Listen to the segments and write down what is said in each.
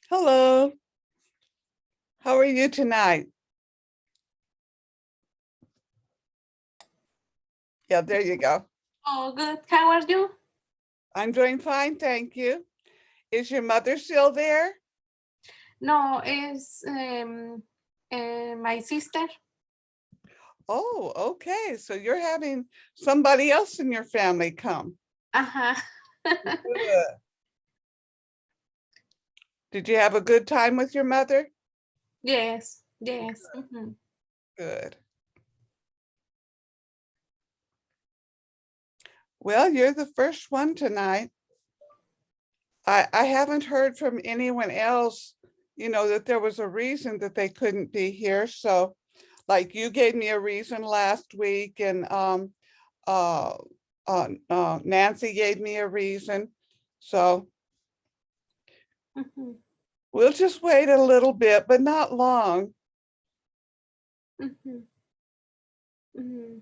Hello. How are you tonight? Yeah, there you go. Oh, good. How are you? I'm doing fine, thank you. Is your mother still there? No, it's my sister. Oh, okay. So you're having somebody else in your family come. Uh-huh. Good. Did you have a good time with your mother? Yes, yes. Mhm. Good. Well, you're the first one tonight. I haven't heard from anyone else, that there was a reason that they couldn't be here. So like you gave me a reason last week and uh, Nancy gave me a reason. So Mhm. we'll just wait a little bit, but not long. Mhm. Mhm.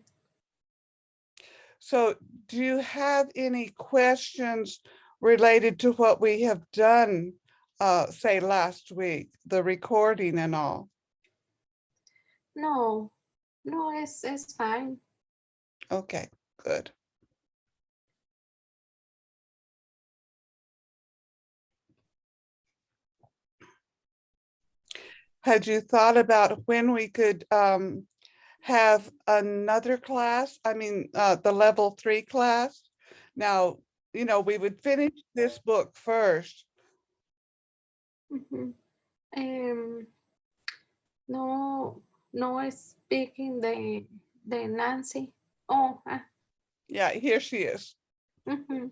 So do you have any questions related to what we have done, say last week, the recording and all? No, no, it's fine. Okay, good. Had you thought about when we could have another class? I mean, the level 3 class? Now, we would finish this book first. Mhm. Um, no, no, it's speaking the Nancy. Oh, Yeah, here she is. mhm.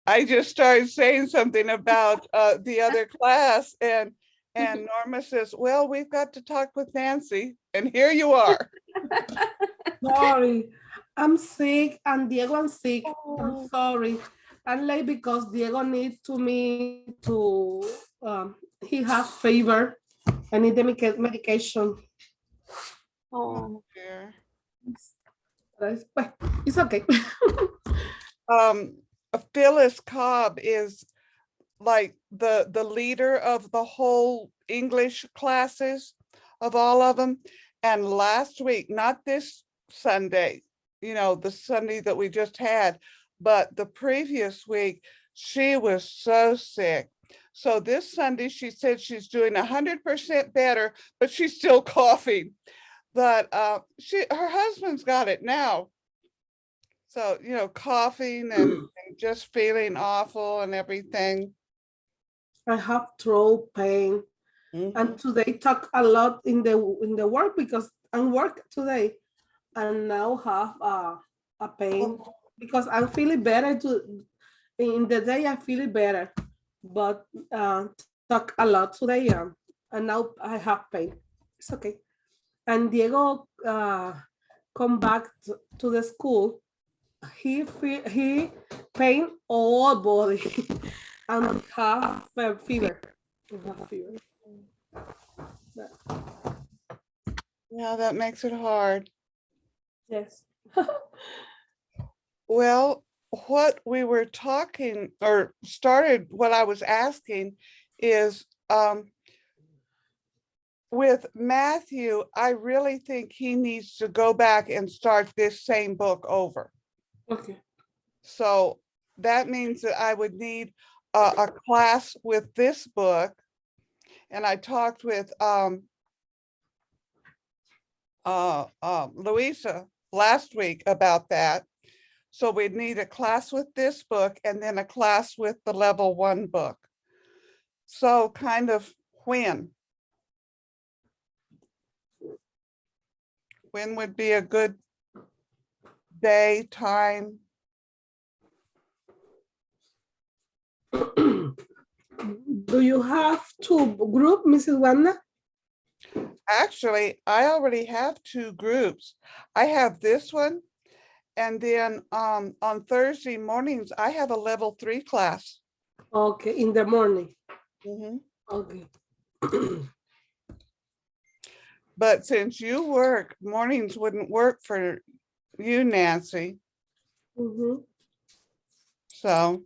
I just started saying something about the other class and Norma says, well, we've got to talk with Nancy. And here you are. Sorry, I'm sick and Diego I'm sick. I'm Oh, sorry. I'm late because Diego needs to me to he has fever. I need the medication. Oh, oh, dear. But it's okay. Um, Phyllis Cobb is like the leader of the whole English classes of all of them. And last week, not this Sunday, the Sunday that we just had, but the previous week, she was so sick. So this Sunday, she said she's doing 100% better, but she's still coughing. But her husband's got it now. So, coughing and just feeling awful and everything. I have throat pain Mhm. and today talk a lot in the work because I'm work today and now have a pain Oh, because I'm feeling better in the day I feel better, but talk a lot today and now I have pain. It's okay. And Diego come back to the school. He pain all body and have a fever. He have fever. yeah, that makes it hard. Yes. Well, what we were talking or started, what I was asking is with Matthew, I really think he needs to go back and start this same book over. Okay. So that means that I would need a class with this book. And I talked with Louisa last week about that. So we'd need a class with this book and then a class with the level 1 book. So kind of when would be a good day, time? Do you have two group, Mrs. Wanda? Actually, I already have 2 groups. I have this one, and then on Thursday mornings, I have a level 3 class. Okay, in the morning. Mhm. Okay. But since you work, mornings wouldn't work for you, Nancy. Mhm. So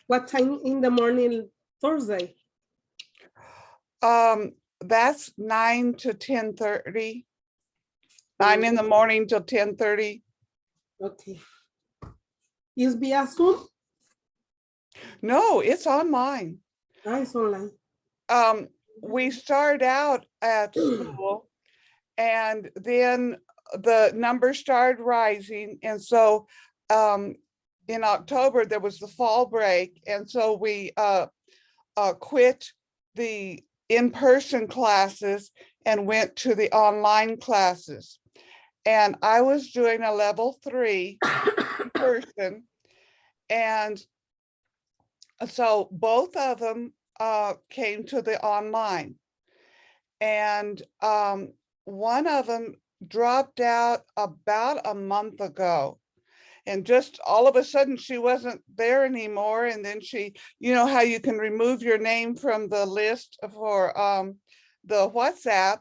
What time in the morning Thursday. That's 9 to 10:30. 9 in the morning till 10:30. Okay. Is via Zoom? No, it's online. It's online. We start out at school and then the numbers started rising. And so in October, there was the fall break. And so we quit the in-person classes and went to the online classes. And I was doing a level 3 in person. And so both of them came to the online. And one of them dropped out about a month ago. And just all of a sudden she wasn't there anymore. And then she, you know how you can remove your name from the list for the WhatsApp.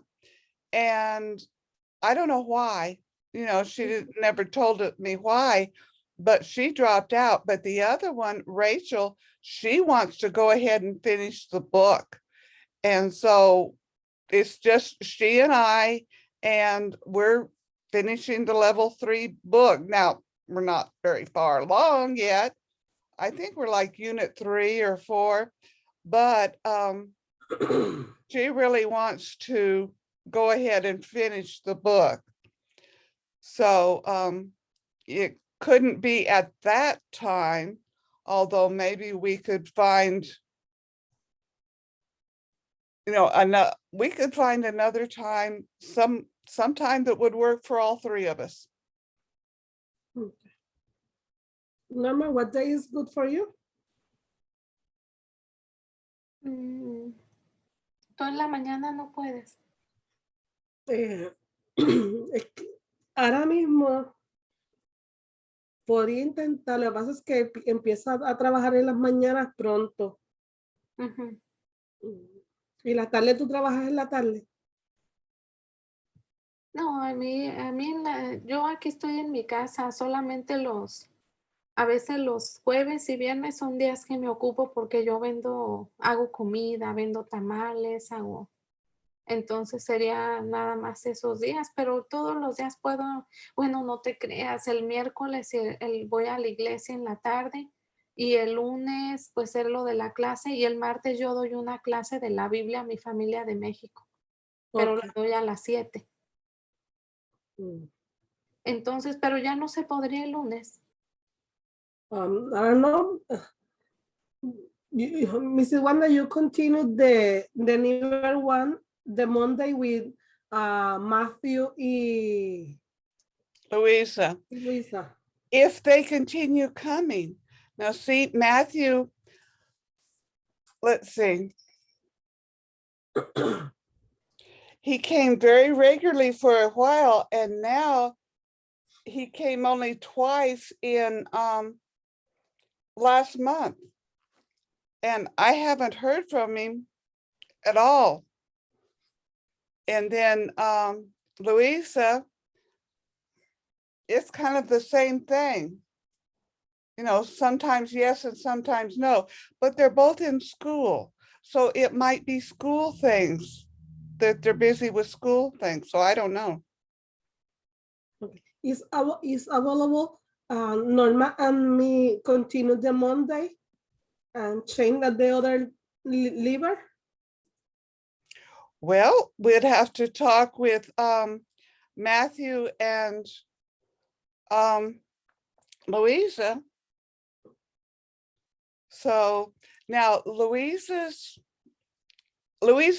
And I don't know why, you know, she never told me why, but she dropped out. But the other one, Rachel, she wants to go ahead and finish the book. And so it's just she and I, and we're finishing the level 3 book. Now, we're not very far along yet. I think we're like unit 3 or 4, but she really wants to go ahead and finish the book. So it couldn't be at that time, although maybe we could find, you know, we could find another time, sometime that would work for all 3 of us. Norma, what day is good for you? Tú en la mañana no puedes. Ahora mismo podría intentar, lo que pasa es que empieza a trabajar en las mañanas pronto. ¿Y la tarde tú trabajas en la tarde? No, yo aquí estoy en mi casa, solamente a veces los jueves y viernes son días que me ocupo porque yo hago comida, vendo tamales, entonces sería nada más esos días, pero todos los días puedo, bueno, no te creas, el miércoles voy a la iglesia en la tarde y el lunes pues es lo de la clase y el martes yo doy una clase de la Biblia a mi familia de México, pero la doy a las 7. Entonces, pero ya no se podría el lunes. I don't know. Mrs. Wanda, you continue the newer one, the Monday with Matthew y Louisa, Luisa. if they continue coming. Now, see, Matthew, let's see. He came very regularly for a while, and now he came only twice in last month. And I haven't heard from him at all. And then Louisa, it's kind of the same thing. You know, sometimes yes and sometimes no, but they're both in school. So it might be school things that they're busy with school things. So I don't know. Okay. Is available Norma and me continue the Monday and change the other lever? Well, we'd have to talk with Matthew and Louisa. So now Louisa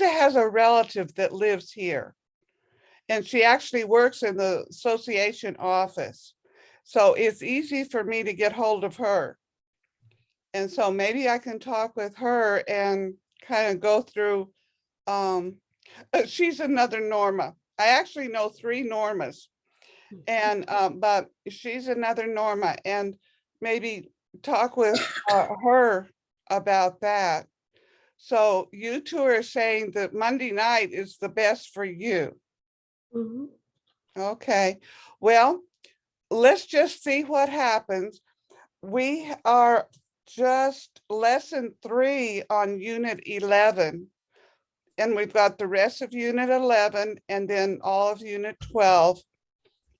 has a relative that lives here, and she actually works in the association office. So it's easy for me to get hold of her. And so maybe I can talk with her and kind of go through, she's another Norma. I actually know 3 Normas, and but she's another Norma, and maybe talk with her about that. So you 2 are saying that Monday night is the best for you. Okay, well, let's just see what happens. We are just lesson 3 on unit 11. And we've got the rest of unit 11 and then all of unit 12.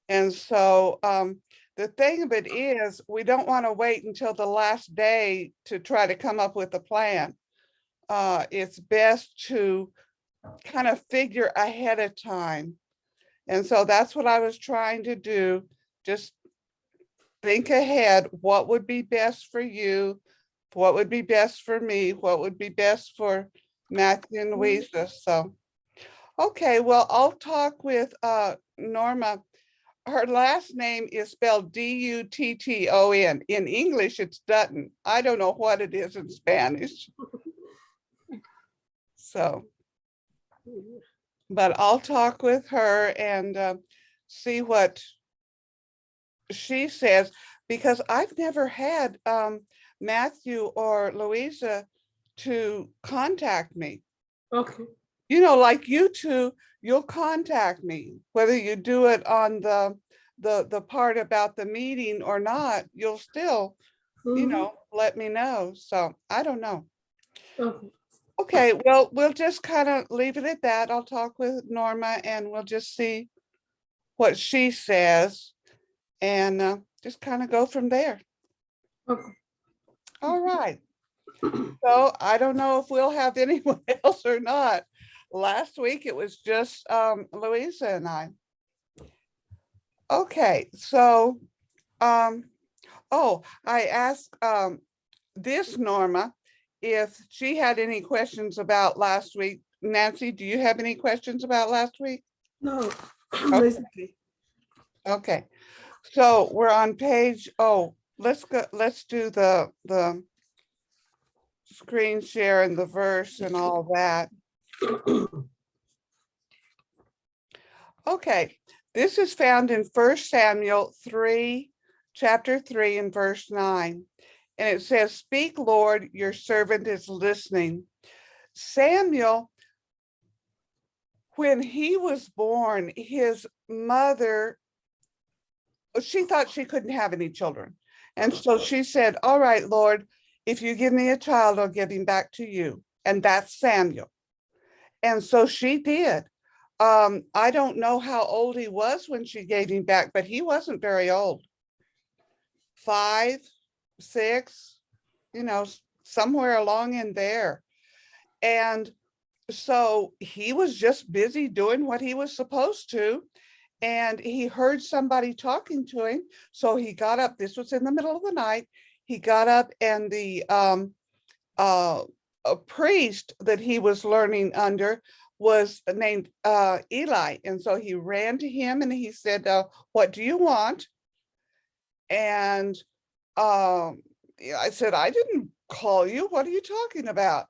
And so the thing of it is, we don't want to wait until the last day to try to come up with a plan. It's best to kind of figure ahead of time. And so that's what I was trying to do. Just think ahead, what would be best for you? What would be best for me? What would be best for Matthew and Louisa? So, okay, well, I'll talk with Norma. Her last name is spelled Dutton. In English, it's Dutton. I don't know what it is in Spanish. So, but I'll talk with her and see what she says, because I've never had Matthew or Louisa to contact me. Okay. You know, like you two, you'll contact me, whether you do it on the part about the meeting or not, you'll still, you know, let me know. So I don't know. Okay. Okay, well, we'll just kind of leave it at that. I'll talk with Norma and we'll just see what she says and just kind of go from there. Okay. All right. So I don't know if we'll have anyone else or not. Last week it was just Louisa and I. Okay, so oh, I asked this Norma if she had any questions about last week. Nancy, do you have any questions about last week? No. Okay. Okay, so we're on page, oh, let's do the screen share and the verse and all that. Okay, this is found in 1 Samuel 3, chapter 3 and verse 9. And it says, "Speak, Lord, your servant is listening." Samuel, when he was born, his mother, she thought she couldn't have any children. And so she said, "All right, Lord, if you give me a child, I'll give him back to you." And that's Samuel. And so she did. I don't know how old he was when she gave him back, but he wasn't very old. 5, 6, you know, somewhere along in there. And so he was just busy doing what he was supposed to. And he heard somebody talking to him. So he got up. This was in the middle of the night. He got up and the a priest that he was learning under was named Eli. And so he ran to him and he said, "What do you want?" And I said, "I didn't call you. What are you talking about?"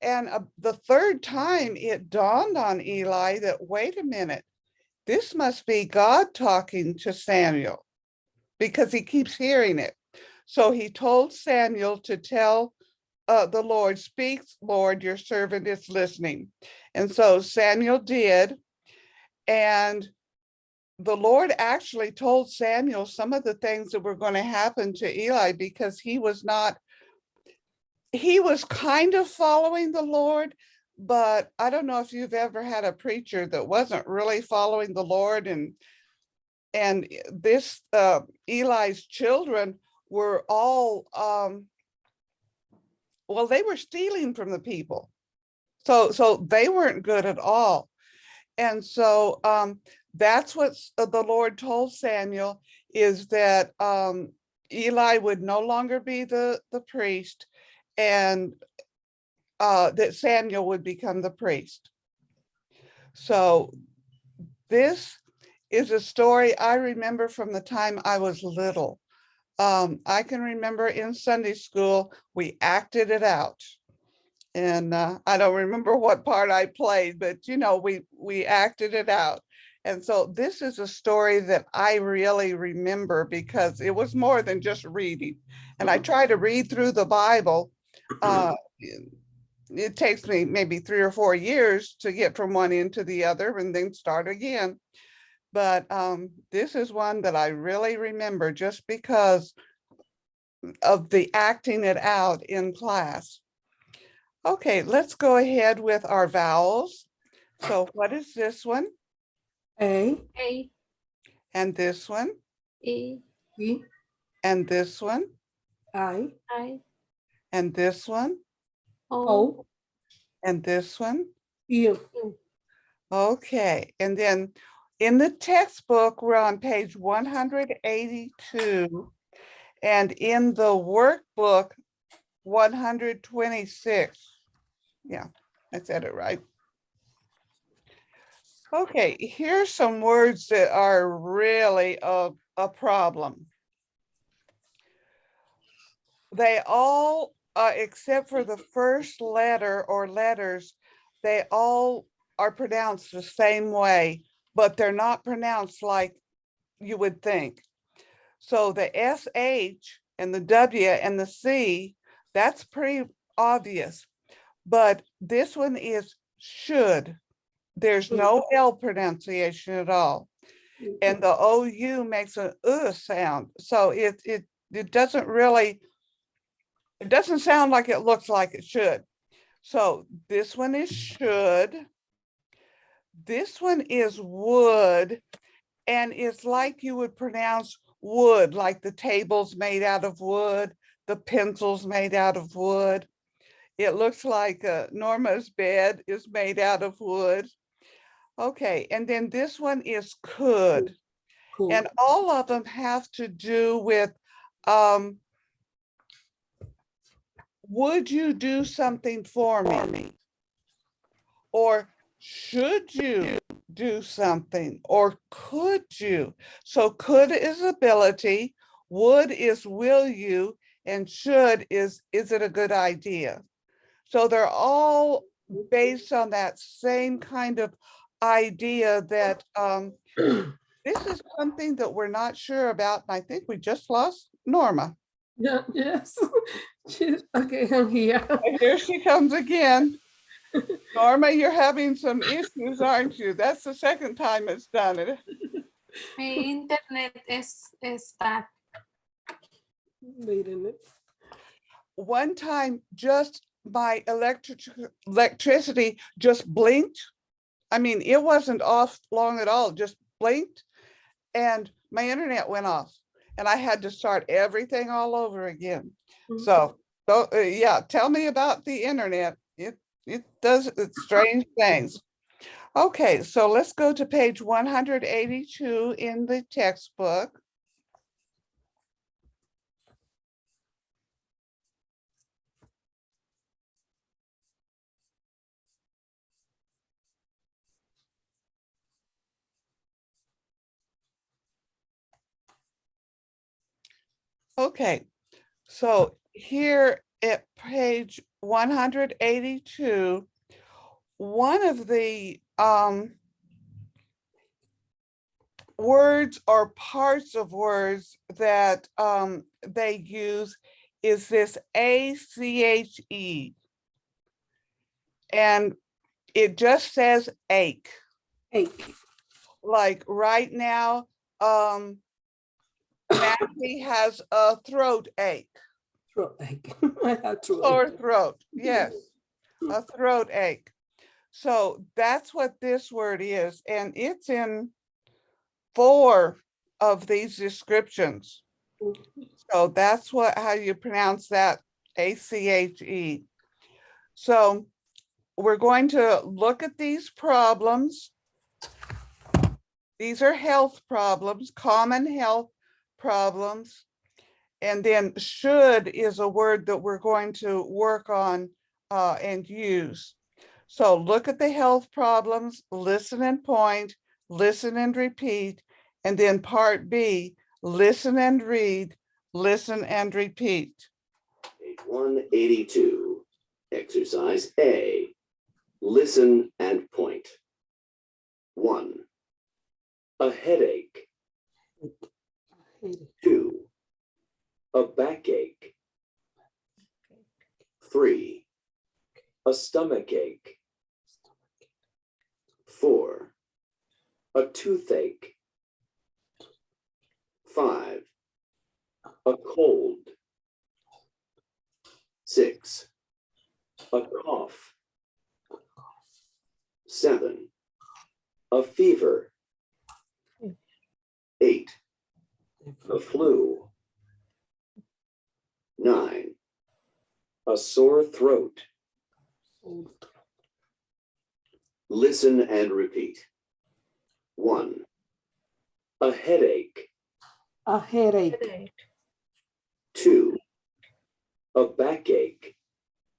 And the third time it dawned on Eli that, wait a minute, this must be God talking to Samuel, because he keeps hearing it. So he told Samuel to tell the Lord, "Speak, Lord, your servant is listening." And so Samuel did. And the Lord actually told Samuel some of the things that were going to happen to Eli, because he was kind of following the Lord, but I don't know if you've ever had a preacher that wasn't really following the Lord. And this Eli's children were all well, they were stealing from the people. So they weren't good at all. And so that's what the Lord told Samuel, is that Eli would no longer be the priest, and that Samuel would become the priest. So this is a story I remember from the time I was little. I can remember in Sunday school, we acted it out. And I don't remember what part I played, but you know, we acted it out. And so this is a story that I really remember, because it was more than just reading. And I try to read through the Bible. It takes me maybe 3 or 4 years to get from one end to the other and then start again. But this is one that I really remember, just because of the acting it out in class. Okay, let's go ahead with our vowels. So what is this one? A, A, And this one? E, E, And this one? I, I, And this one? O, O, And this one? U. U. Okay, and then in the textbook, we're on page 182. And in the workbook, 126. Yeah, I said it right. Okay, here's some words that are really a problem. They all, except for the first letter or letters, they all are pronounced the same way, but they're not pronounced like you would think. So the SH and the W and the C, that's pretty obvious. But this one is should. There's no L pronunciation at all. And the OU makes an sound. So it doesn't really, it doesn't sound like it looks like it should. So this one is should. This one is would. And it's like you would pronounce wood, like the table's made out of wood, the pencil's made out of wood. It looks like Norma's bed is made out of wood. Okay, and then this one is could. Cool. And all of them have to do with, would you do something for me? Or should you do something? Or could you? So could is ability, would is will you, and should is it a good idea? So they're all based on that same kind of idea that this is something that we're not sure about. And I think we just lost Norma. Yeah, yes. Okay, I'm here. And here she comes again. Norma, you're having some issues, aren't you? That's the second time it's done it. Mi internet es bad. Wait a minute. One time, just my electricity just blinked. I mean, it wasn't off long at all, just blinked, and my internet went off, and I had to start everything all over again. So, yeah, tell me about the internet. It does strange things. Okay, so let's go to page 182 in the textbook. Okay, so here at page 182, one of the words or parts of words that they use is this ACHE. And it just says ache. Ache. Like right now, Nancy has a throat ache. Throat ache. I have throat Sore ache. throat, yes, a throat ache. So that's what this word is, and it's in 4 of these descriptions. So that's how you pronounce that, ACHE. So we're going to look at these problems. These are health problems, common health problems. And then should is a word that we're going to work on and use. So look at the health problems, listen and point, listen and repeat. And then part B, listen and read, listen and repeat. Page 182, exercise A, listen and point. 1, a headache. 2, a backache. 3, a stomachache. 4, a toothache. 5, a cold. 6. A cough. 7. A fever. 8. The flu. 9. A sore throat. Listen and repeat. 1. A headache. A headache. Headache. 2. A backache.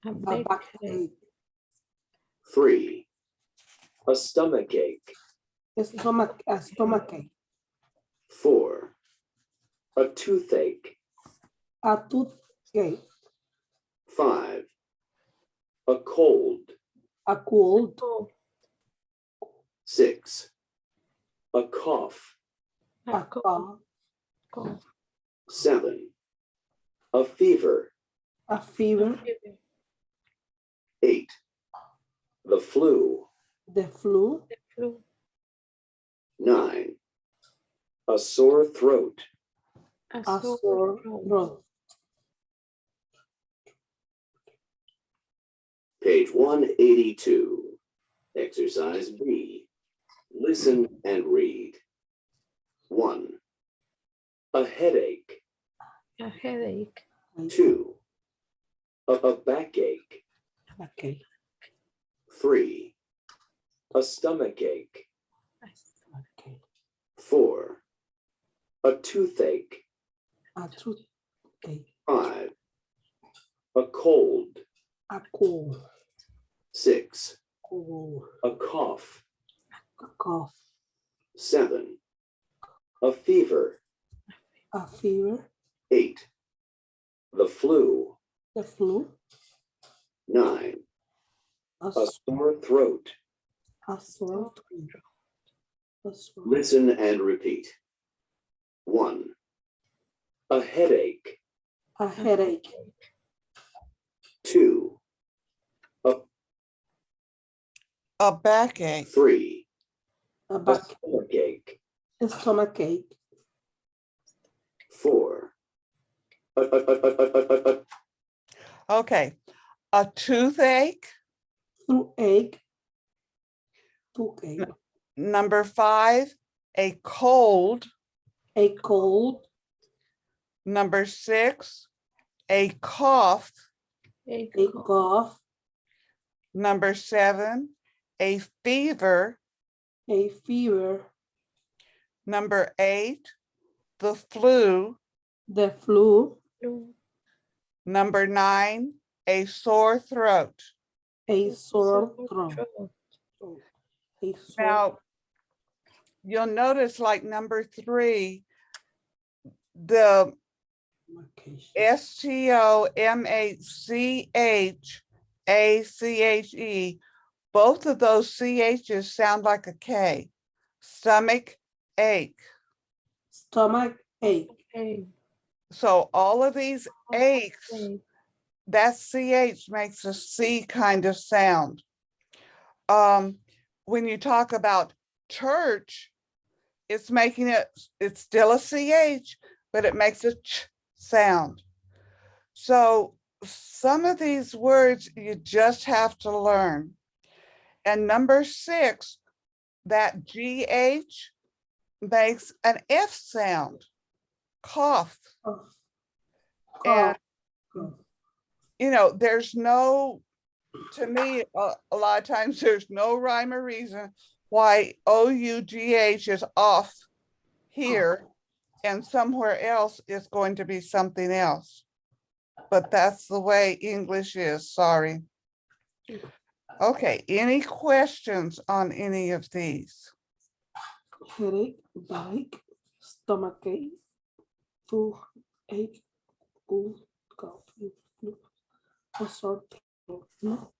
A A backache. backache. 3. A stomachache. A stomachache. 4. A toothache. A toothache. 5. A cold. A cold. Oh, 6. A cough. A cough. cough. 7. A fever. A fever. 8. The flu. The flu. The flu. 9. A sore throat. A A sore sore throat. throat. Page 182. Exercise B. Listen and read. 1. A headache. A headache. 2. A backache. Backache. 3. A stomachache. Okay. 4. A toothache. A toothache. 5. A cold. A cold. 6. Cold. A cough. A cough. 7. A fever. A fever. 8. The flu. The flu. 9. A A sore throat. sore throat. A sore. Listen and repeat. 1. A headache. A headache. 2. A backache. 3. A A back. stomachache. A stomachache. 4. Okay. A toothache. Toothache. Toothache. Number 5, a cold. A cold. Number 6, a cough. A A cough. cough. Number 7, a fever. A fever. Number 8, the flu. The flu. Flu. Number 9, a sore throat. A sore throat. A sore. Now, you'll notice like number 3, the STOMACHACHE, both of those CHs sound like a K. Stomach ache. Stomach ache. Okay. So all of these aches, Okay. that CH makes a C kind of sound. When you talk about church, it's still a CH, but it makes a ch sound. So some of these words you just have to learn. And number 6, that GH makes an F sound, cough. Cough. And, Cough. there's no, to me, a lot of times there's no rhyme or reason why OUGH is off here and somewhere else is going to be something else. But that's the way English is, sorry. Okay, any questions on any of these? Headache, backache, stomachache, toothache, cold, cough, flu, a sore throat. No.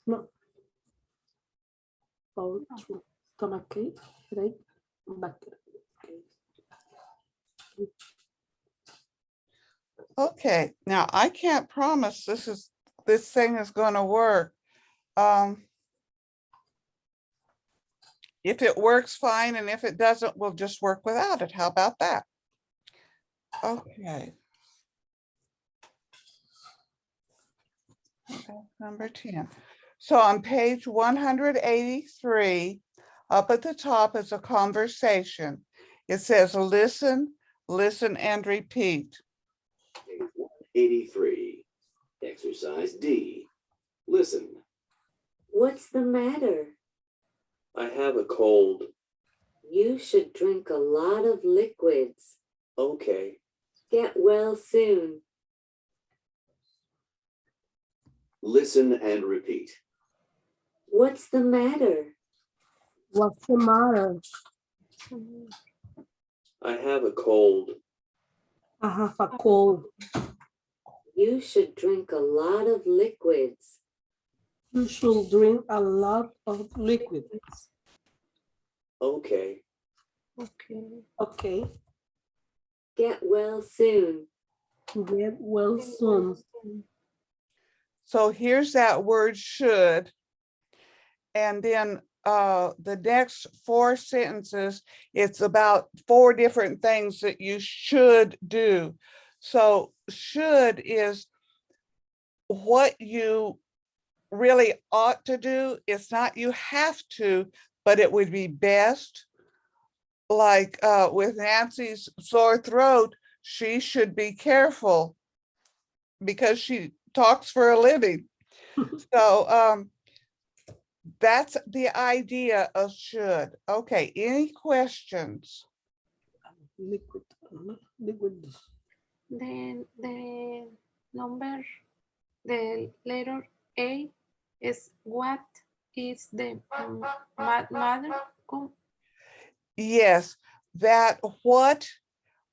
No. All true. Stomachache, headache, backache. Okay, now I can't promise this thing is going to work. If it works, fine, and if it doesn't, we'll just work without it. How about that? Okay. Okay, number 10. So on page 183, up at the top is a conversation. It says, listen, listen, and repeat. Page 183. Exercise D. Listen. What's the matter? I have a cold. You should drink a lot of liquids. Okay. Get well soon. Listen and repeat. What's the matter? What's the matter? I have a cold. I have a cold. You should drink a lot of liquids. You should drink a lot of liquid. Okay. Okay. Okay. Get well soon. Get well soon. So here's that word should. And then the next 4 sentences, it's about 4 different things that you should do. So should is what you really ought to do. It's not you have to, but it would be best. Like with Nancy's sore throat, she should be careful because she talks for a living. So that's the idea of should. Okay, any questions? Liquid. Liquid. Then the number, the letter A is what is the matter? Yes, that what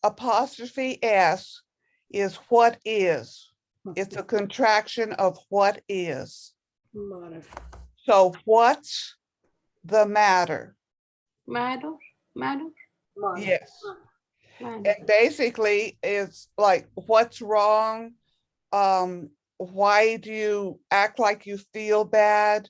apostrophe S is what is. It's a contraction of what is. Matter. So what's the matter? Matter, matter, Matter. Yes. matter. And basically it's like, what's wrong? Why do you act like you feel bad?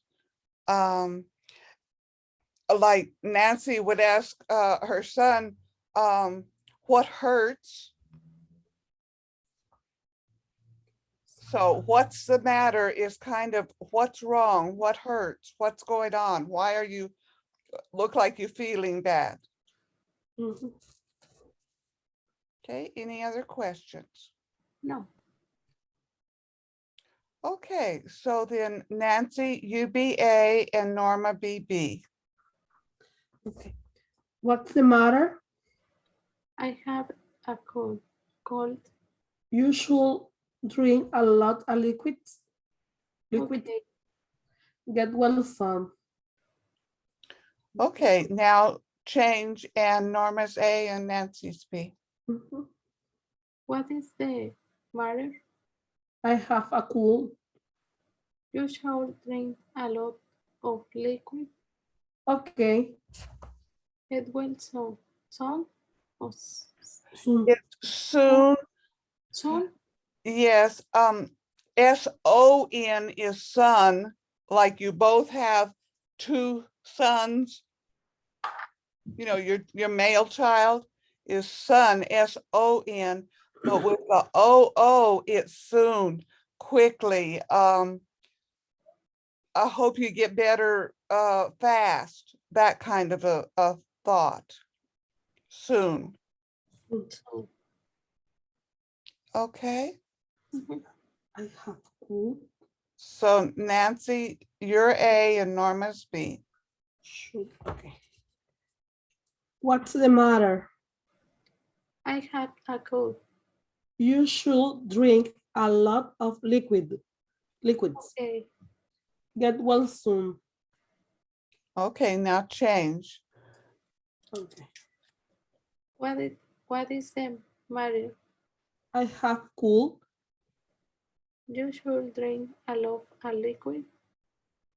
Like Nancy would ask her son, what hurts? So what's the matter is kind of what's wrong, what hurts, what's going on? Why are you look like you're feeling bad? Mhm. Okay, any other questions? No. Okay, so then Nancy, you be A and Norma be B. Okay. What's the matter? I have a cold. Cold. You should drink a lot of liquids. Liquid. Okay. Get well soon. Okay, now change and Norma's A and Nancy's B. Mhm. What is the matter? I have a cold. You should drink a lot of liquid. Okay. It will soon. Soon? Or Soon. It's soon, soon? yes, S-O-N is son, like you both have 2 sons. You know, your male child is son, S-O-N, but with the O-O, it's soon, quickly. I hope you get better fast, that kind of a thought. Soon, Soon. okay? Mhm. I have cold. So Nancy, you're A and Norma's B. Should. Okay. What's the matter? I have a cold. You should drink a lot of liquids. Okay. Get well soon. Okay, now change. Okay. What is the matter? I have cold. You should drink a lot of liquid.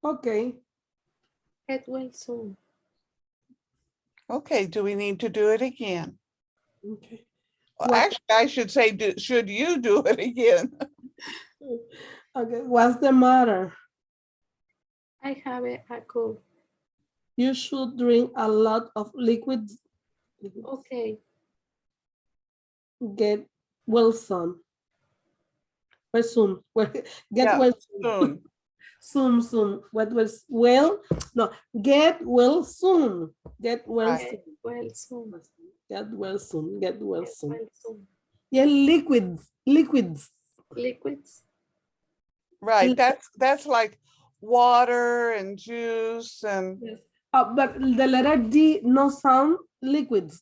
Okay. Get well soon. Okay, do we need to do it again? Okay. Well, What- actually, I should say, should you do it again? Okay. What's the matter? I have a cold. You should drink a lot of liquids. Okay. Get well soon. Well, soon. Well, get Yeah, well soon. soon. Soon. What was well? No, get well soon. Get well Right. soon. Well, soon. Get well soon. Get well Get soon. well soon. Yeah, liquids. Liquids. Liquids. Right, that's like water and juice and, Yes. But the letter D no sound liquids.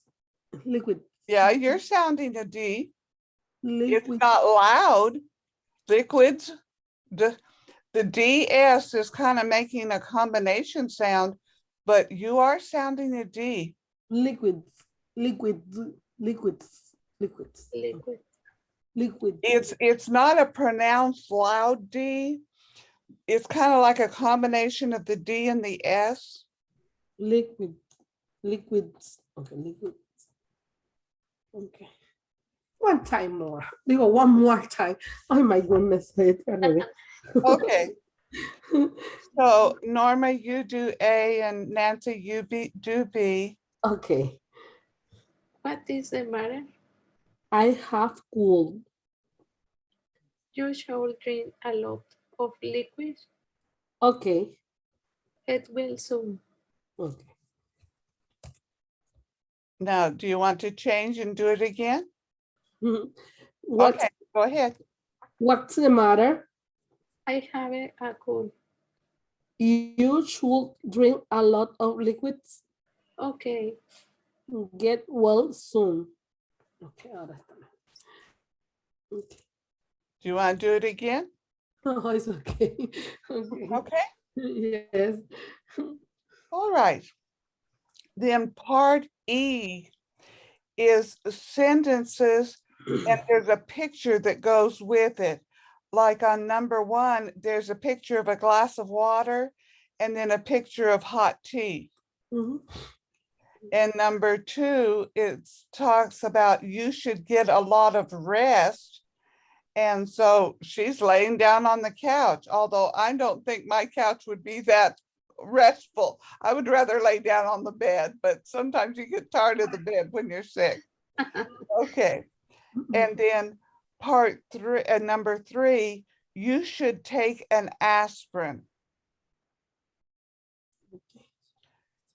Liquid. yeah, you're sounding a D. It's Liquid. not loud. Liquids, the DS is kind of making a combination sound, but you are sounding a D. Liquids. Liquids. Liquids. Liquids. Liquid. Liquid. It's not a pronounced loud D. It's kind of like a combination of the D and the S. Liquid. Liquids. Okay, liquids. Okay. One time more. Digo, one more time. Oh my goodness. Okay, so Norma, you do A, and Nancy, you do B. Okay. What is the matter? I have cold. You should drink a lot of liquid. Okay. Get well soon. Okay. Now, do you want to change and do it again? What's, Okay, go ahead. what's the matter? I have a cold. You should drink a lot of liquids. Okay. Get well soon. Okay, ahora está. Okay. Do you want to do it again? No, it's okay. Okay. Okay, Yes. all right. Then part E is sentences, and there's a picture that goes with it. Like on number 1, there's a picture of a glass of water and then a picture of hot tea. Mhm. And number 2, it talks about you should get a lot of rest. And so she's laying down on the couch, although I don't think my couch would be that restful. I would rather lay down on the bed, but sometimes you get tired of the bed when you're sick. Okay. And then part 3, number 3, you should take an aspirin.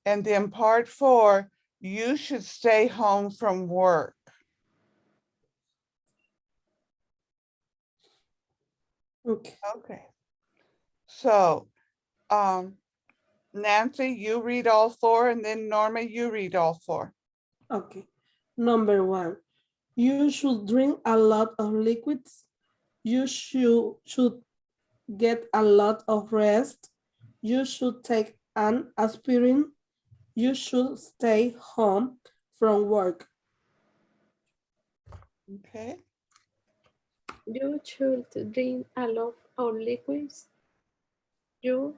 And then part 4, you should stay home from work. Okay. Okay. So, Nancy, you read all 4, and then Norma, you read all 4. Okay. Number 1, you should drink a lot of liquids. You should get a lot of rest. You should take an aspirin. You should stay home from work. Okay. You should drink a lot of liquids. You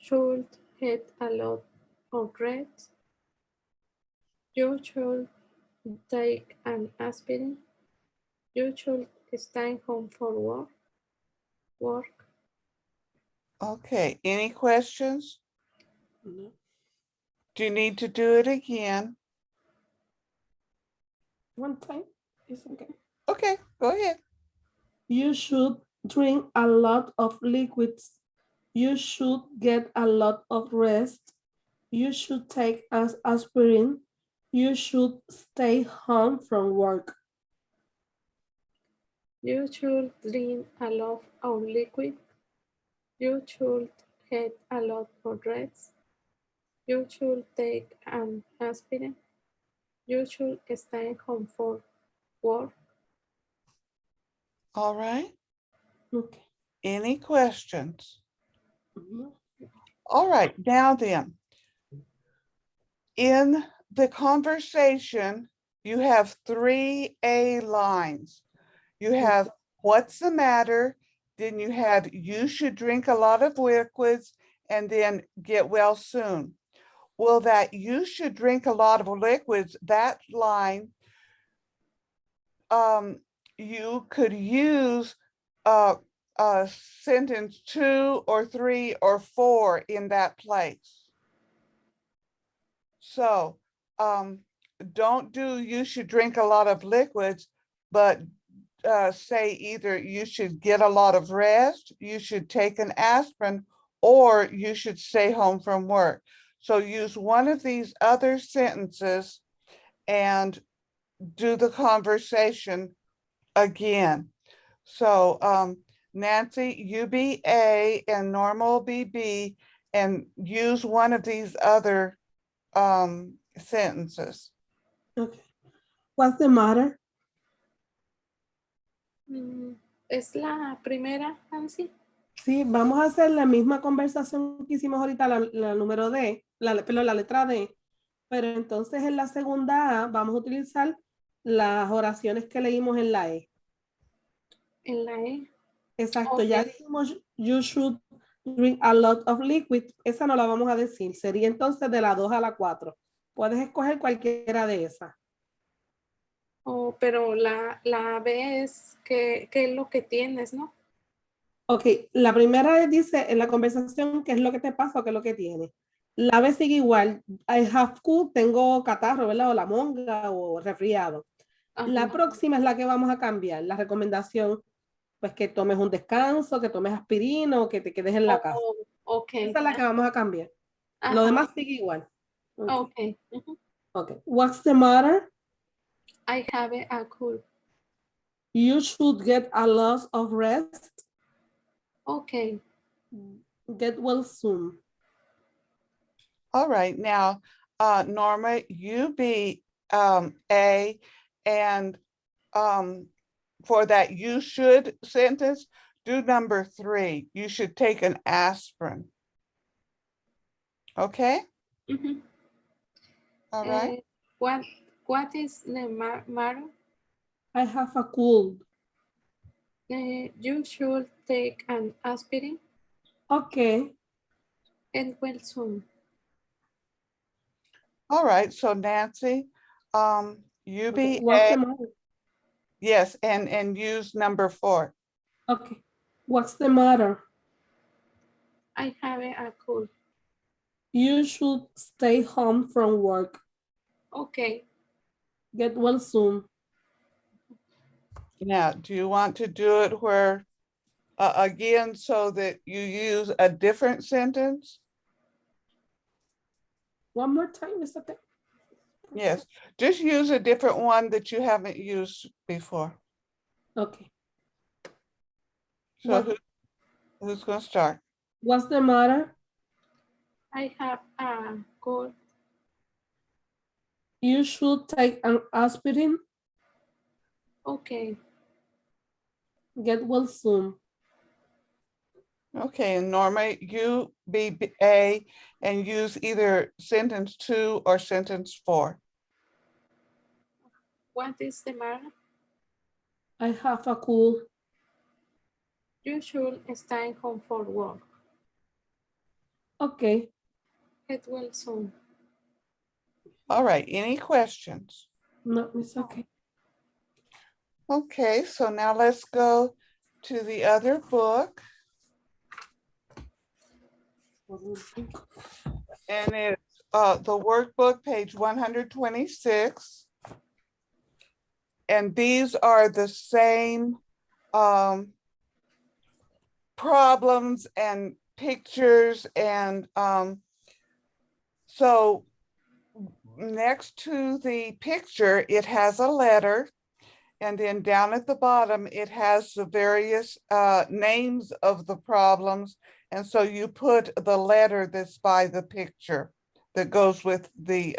should get a lot of rest. You should take an aspirin. You should stay home for work. Okay. Any questions? No. Do you need to do it again? One time, it's okay. Okay, go ahead. You should drink a lot of liquids. You should get a lot of rest. You should take an aspirin. You should stay home from work. You should drink a lot of liquid. You should get a lot of rest. You should take an aspirin. You should stay home for work. All right. Okay. Any questions? No. All right, now then. In the conversation, you have 3 A lines. You have what's the matter, then you have you should drink a lot of liquids, and then get well soon. Well, that you should drink a lot of liquids, that line, you could use sentence 2 or 3 or 4 in that place. So don't do you should drink a lot of liquids, but say either you should get a lot of rest, you should take an aspirin, or you should stay home from work. So use one of these other sentences and do the conversation again. So Nancy, you be A and Norma will be B, and use one of these other sentences. Okay. What's the matter? ¿Es la primera, Nancy? Sí, vamos a hacer la misma conversación que hicimos ahorita, la número D, perdón, la letra D, pero entonces en la segunda A vamos a utilizar las oraciones que leímos en la E. En la E. Exacto, Ok. ya dijimos, you should drink a lot of liquid, esa no la vamos a decir, sería entonces de la 2 a la 4. Puedes escoger cualquiera de esas. Oh, pero la B es qué es lo que tienes, ¿no? Ok, la primera dice en la conversación qué es lo que te pasa o qué es lo que tienes. La B sigue igual, I have cold, tengo catarro, ¿verdad? O la monga o resfriado. La Ajá. próxima es la que vamos a cambiar, la recomendación, pues que tomes un descanso, que tomes aspirina o que te quedes en la casa. Oh, ok. Esa es la que vamos a cambiar. Lo Ajá. demás sigue igual. Ok. Ujú. Okay. What's the matter? I have a cold. You should get a lot of rest. Ok. Get well soon. All right, now, Norma, you be A, and for that you should sentence, do number 3. You should take an aspirin. Okay, Ujú. all right. What is the matter? I have a cold. You should take an aspirin Okay. and well soon. All right, so Nancy, you Okay. be What's A, the matter? yes, and use number 4. Okay. What's the matter? I have a cold. You should stay home from work. Okay. Get well soon. Now, do you want to do it where, again, so that you use a different sentence? One more time, Mr. T. Yes, just use a different one that you haven't used before. Okay. So What- who's going to start? What's the matter? I have a cold. You should take an aspirin. Okay. Get well soon. Okay, and Norma, you be A and use either sentence 2 or sentence 4. What is the matter? I have a cold. You should stay home for work. Okay. Get well soon. All right, any questions? No, it's okay. Okay, so now let's go to the other book. And it's the workbook, page 126. And these are the same problems and pictures. And so next to the picture, it has a letter. And then down at the bottom, it has the various names of the problems. And so you put the letter that's by the picture that goes with the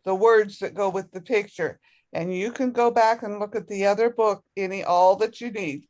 words that go with the picture. And you can go back and look at the other book, all that you need.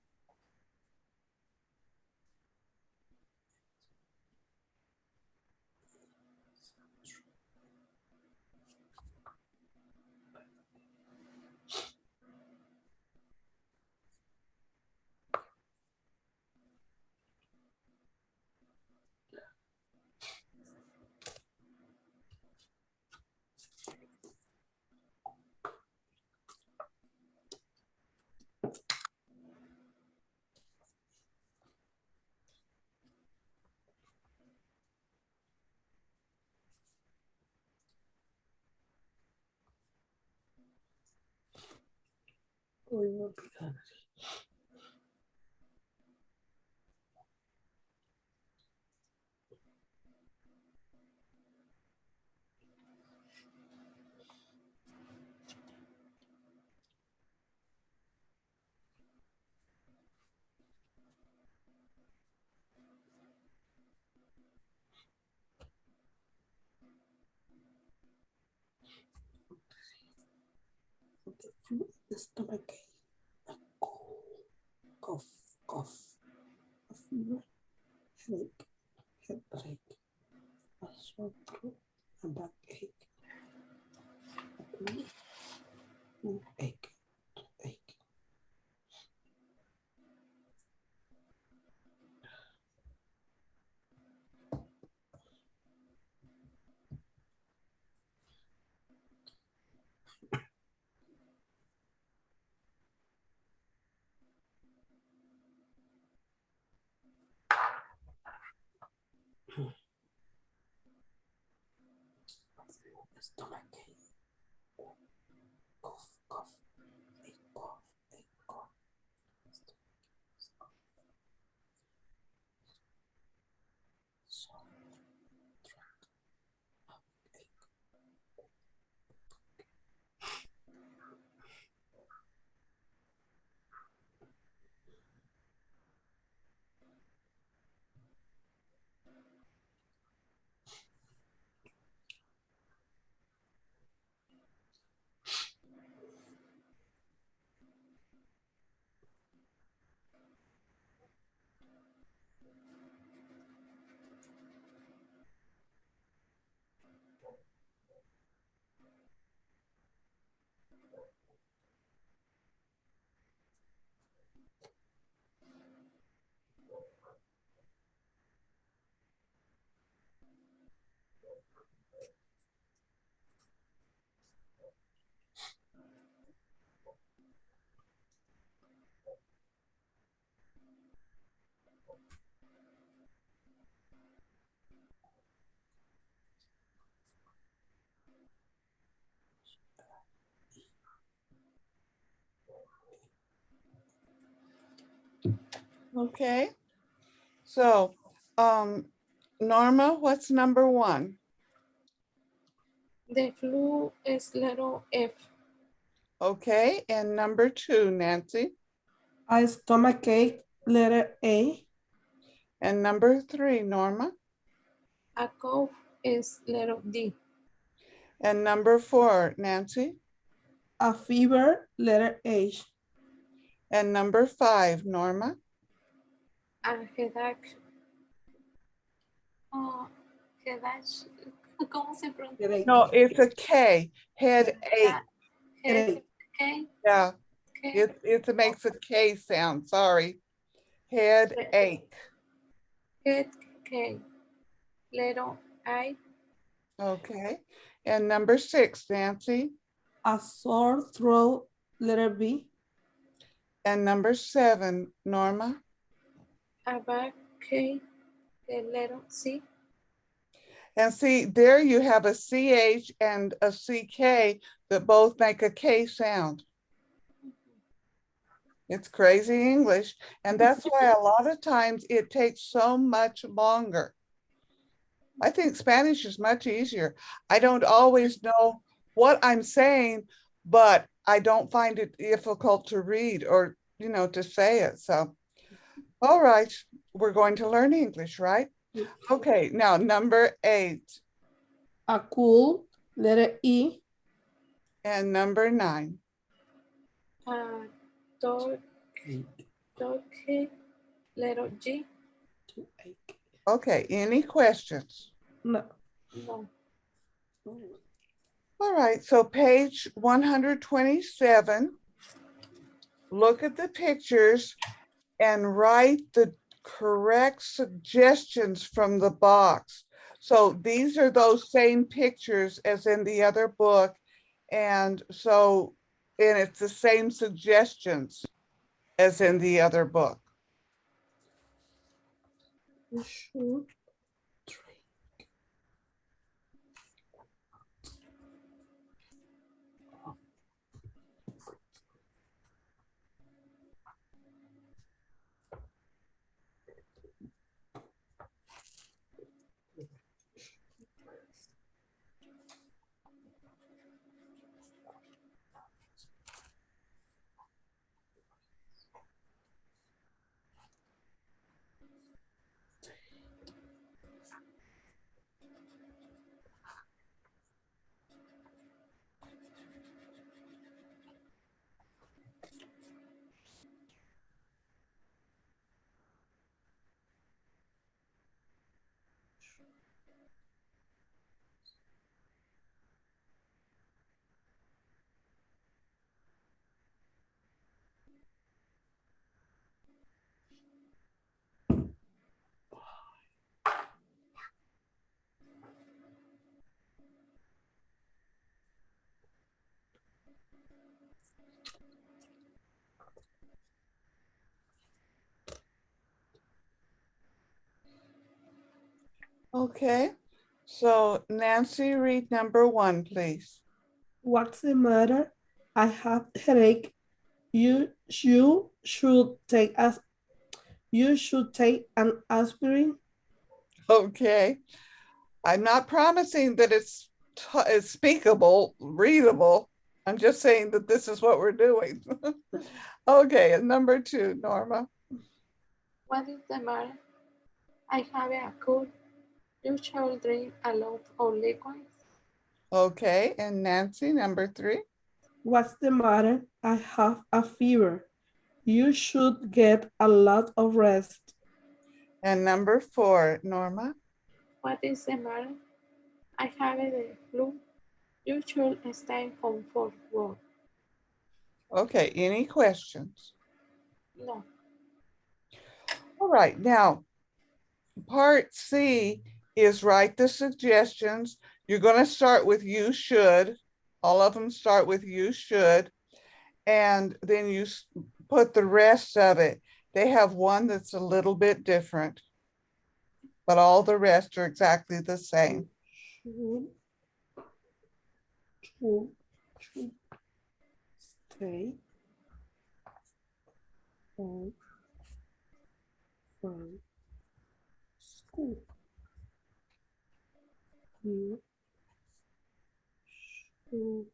Stomach ache, a cough, cough, a fever, headache, headache, a sore throat, a backache, a pain, ache, ache. Stomach ache, cough, cough, a cough, a cough. Sore throat, ache. Okay. So, Norma, what's number 1? The flu is letter F. Okay, and number 2, Nancy. A stomach ache, letter A. And number 3, Norma. A cough is letter D. And number 4, Nancy. A fever, letter H. And number 5, Norma. A headache. Oh, headache. ¿Cómo se pronuncia? Headache. No, it's a K, headache. Headache. K. Yeah, K. it makes a K sound, sorry. Headache. Head K. Letter I. Okay, and number 6, Nancy. A sore throat, letter B. And number 7, Norma. A back K. The letter C. And see, there you have a CH and a CK that both make a K sound. It's crazy English. And that's why a lot of times it takes so much longer. I think Spanish is much easier. I don't always know what I'm saying, but I don't find it difficult to read or, to say it. So, all right, we're going to learn English, right? Okay, now number 8. A cool, letter E. And number 9. Dog. Letter G. To ache. Okay, any questions? No. No. All right, so page 127, look at the pictures and write the correct suggestions from the box. So these are those same pictures as in the other book. And it's the same suggestions as in the other book. Should drink. Okay, so Nancy, read number 1, please. What's the matter? I have headache. You should take as you should take an aspirin. Okay, I'm not promising that it's speakable, readable. I'm just saying that this is what we're doing. Okay, and number 2, Norma. What is the matter? I have a cold. You should drink a lot of liquids. Okay, and Nancy, number 3. What's the matter? I have a fever. You should get a lot of rest. And number 4, Norma. What is the matter? I have the flu. You should stay home for work. Okay, any questions? No. All right, now part C is write the suggestions. You're going to start with you should. All of them start with you should. And then you put the rest of it. They have one that's a little bit different, but all the rest are exactly the same. Should stay home from school. You should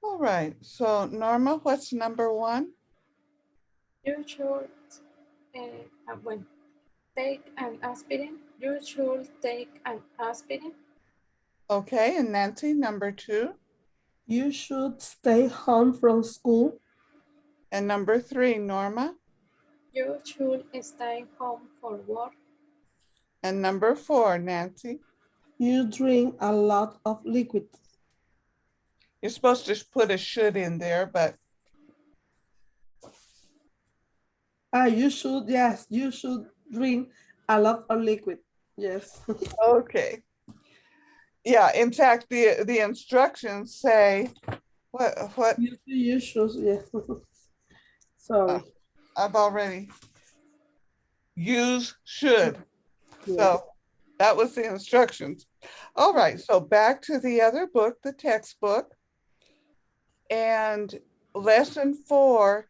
All right, so Norma, what's number 1? You should well, take an aspirin. You should take an aspirin. Okay, and Nancy, number 2. You should stay home from school. And number 3, Norma. You should stay home for work. And number 4, Nancy. You drink a lot of liquid. You're supposed to put a should in there, but You should, yes, you should drink a lot of liquid. Yes. okay. Yeah, in fact, the instructions say, what You should, yeah. Sorry. I've already use should. Yes. So that was the instructions. All right, so back to the other book, the textbook. And lesson 4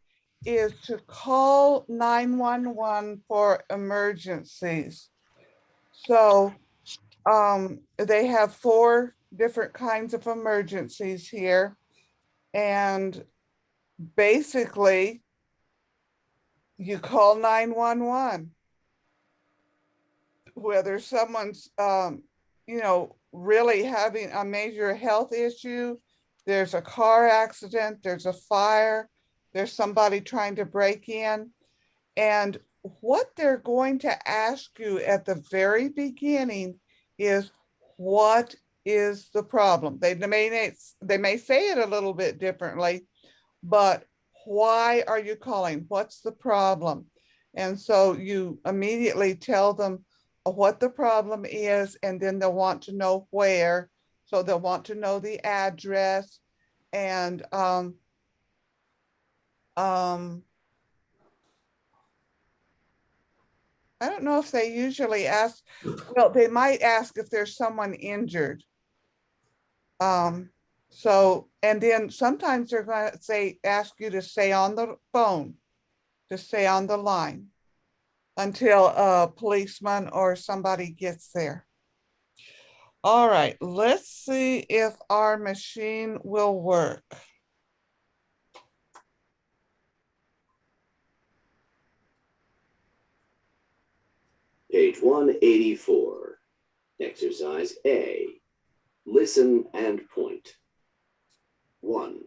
is to call 911 for emergencies. So they have 4 different kinds of emergencies here. And basically, you call 911. Whether someone's, really having a major health issue, there's a car accident, there's a fire, there's somebody trying to break in. And what they're going to ask you at the very beginning is, what is the problem? They may say it a little bit differently, but why are you calling? What's the problem? And so you immediately tell them what the problem is, and then they'll want to know where. So they'll want to know the address. And I don't know if they usually ask, well, they might ask if there's someone injured. So, and then sometimes they're going to say, ask you to stay on the phone, to stay on the line until a policeman or somebody gets there. All right, let's see if our machine will work. Page 184. Exercise A. Listen and point. 1.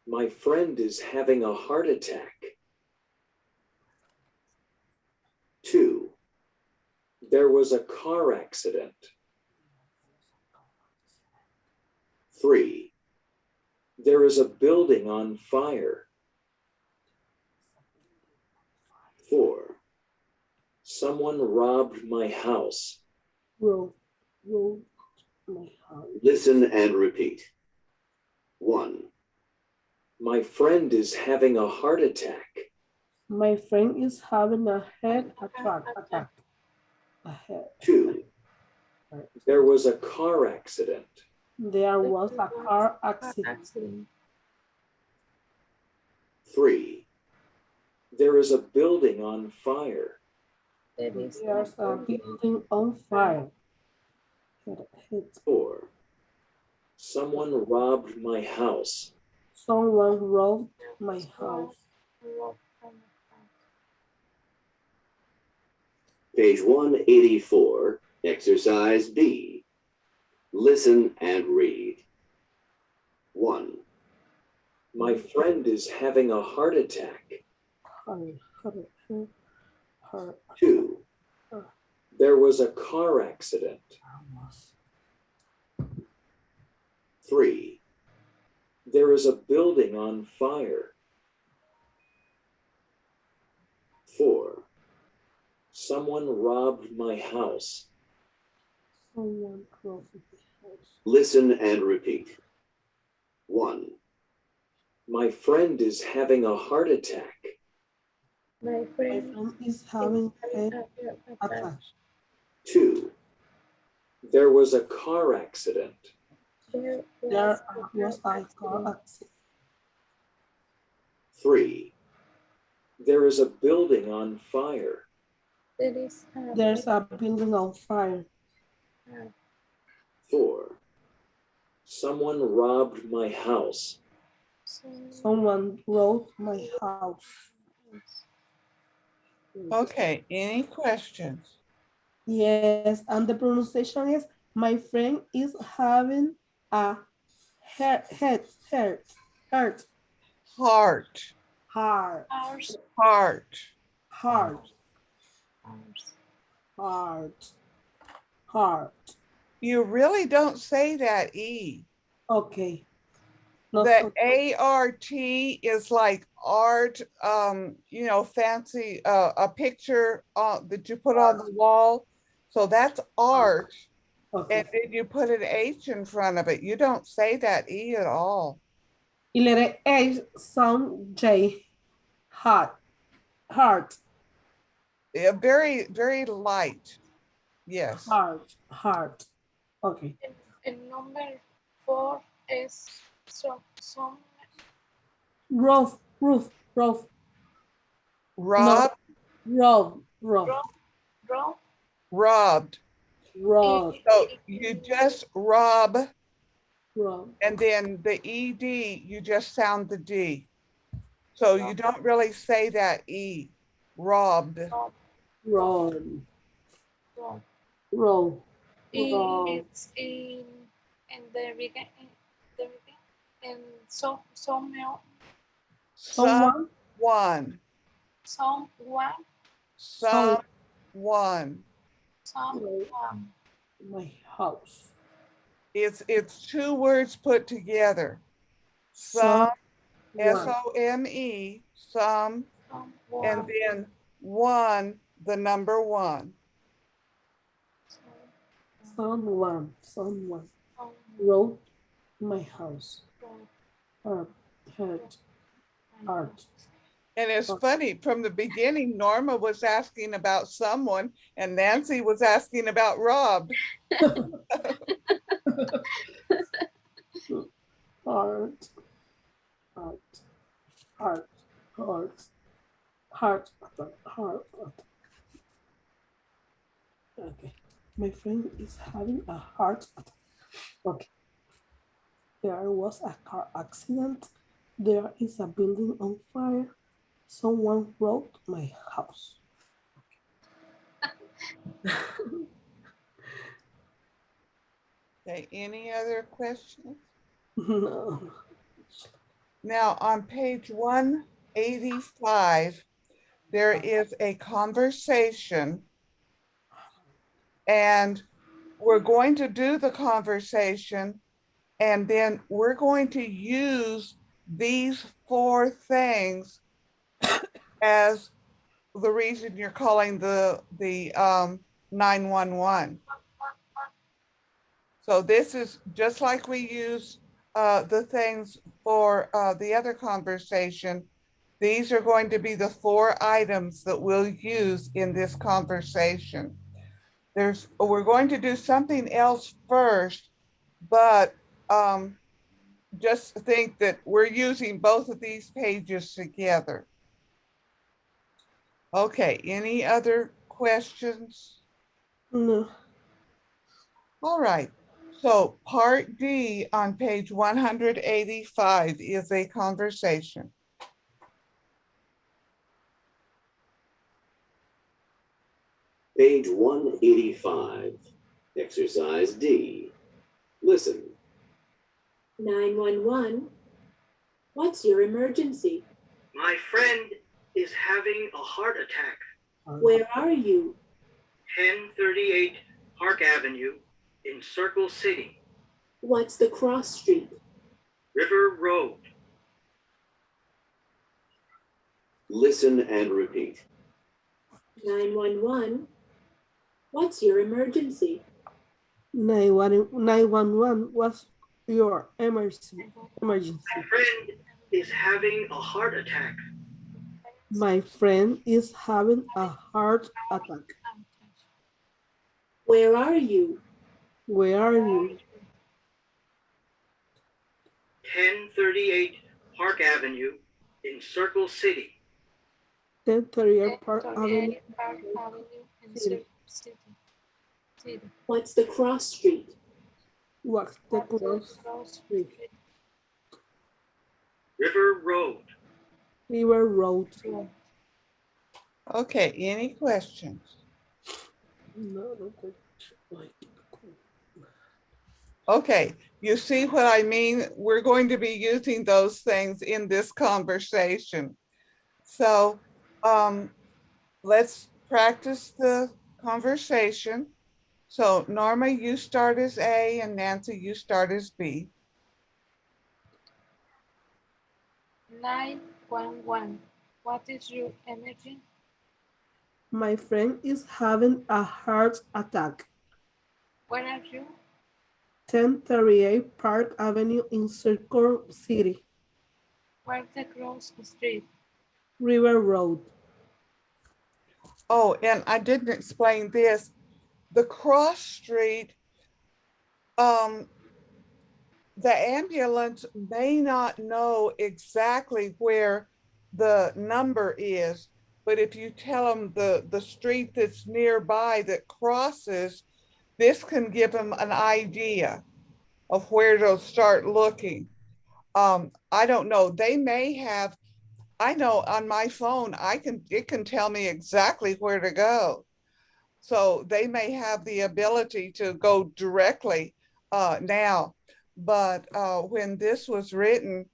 My friend is having a heart attack. 2. There was a car accident. 3. There is a building on fire. 4. Someone robbed my house. Roll my house. Listen and repeat. 1. My friend is having a heart attack. My friend is having a head attack. A head. 2. There was a car accident. There was a car accident. 3. There is a building on fire. There's a building on fire. 4. Someone robbed my house. Someone robbed my house. Page 184, exercise B. Listen and read. 1. My friend is having a heart attack. 2. There was a car accident. 3. There is a building on fire. 4. Someone robbed my house. Someone robbed my house. Listen and repeat. 1. My friend is having a heart attack. My My friend friend is having a head attack. 2. There was a car accident. There was a car accident. 3. There is a building on fire. There's a building on fire. 4. Someone robbed my house. Someone robbed my house. Okay, any questions? Yes, and the pronunciation is, my friend is having a heart. Heart, heart. You really don't say that E. Okay. No, The ART is like art, you know, fancy, a picture that you put on the wall. So that's art. okay. And then you put an H in front of it. You don't say that E at all. Y letter H sound J. Heart. Yeah, very, very light. Yes. Heart. Okay. el number 4 es some Roof. Rob, rob robbed. Rob. So you just rob, Rob. and then the ED, you just sound the D. So you don't really say that E, robbed. Rob. It's in the beginning and Someone, My house. It's two words put together. Some, S-O-M-E, some, and then one, the number 1. Someone wrote my house. Heart. And it's funny, from the beginning, Norma was asking about someone and Nancy was asking about Rob. heart, heart, heart, heart, heart attack, heart attack. Okay. My friend is having a heart attack. Okay. There was a car accident. There is a building on fire. Someone wrote my house. Okay, any other questions? No. Now on page 185, there is a conversation, and we're going to do the conversation, and then we're going to use these 4 things as the reason you're calling the 911. So this is just like we use the things for the other conversation. These are going to be the 4 items that we'll use in this conversation. We're going to do something else first, but just think that we're using both of these pages together. Okay, any other questions? No. All right, so part D on page 185 is a conversation. Page 185, exercise D. Listen. 911. What's your emergency? My friend is having a heart attack. Where are you? 1038 Park Avenue in Circle City, What's the cross street? River Road. Listen and repeat. 911. What's your emergency? 911 was your emergency. My friend is having a heart attack. My friend is having a heart attack. Where are you? Where are you? 1038 Park Avenue in Circle City, 1038 Park Avenue. City. What's the cross street? What's the cross street? River Road. River Road. Okay, any questions? No, no. Okay, you see what I mean? We're going to be using those things in this conversation. So let's practice the conversation. So Norma, you start as A, and Nancy, you start as B. 911. What is your emergency? My friend is having a heart attack. Where are you? 1038 Park Avenue in Circle City. Where's the cross street? River Road. Oh, and I didn't explain this. The cross street, the ambulance may not know exactly where the number is, but if you tell them the street that's nearby that crosses, this can give them an idea of where to start looking. I don't know, they may have, I know on my phone, it can tell me exactly where to go. So they may have the ability to go directly now. But when this was written,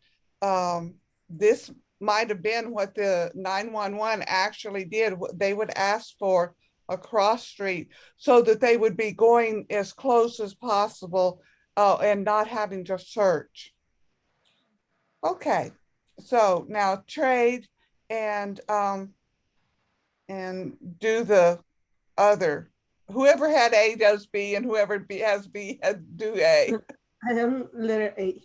this might have been what the 911 actually did. They would ask for a cross street so that they would be going as close as possible and not having to search. Okay, so now trade and do the other. Whoever had A does B, and whoever B has B do A. I am letter A.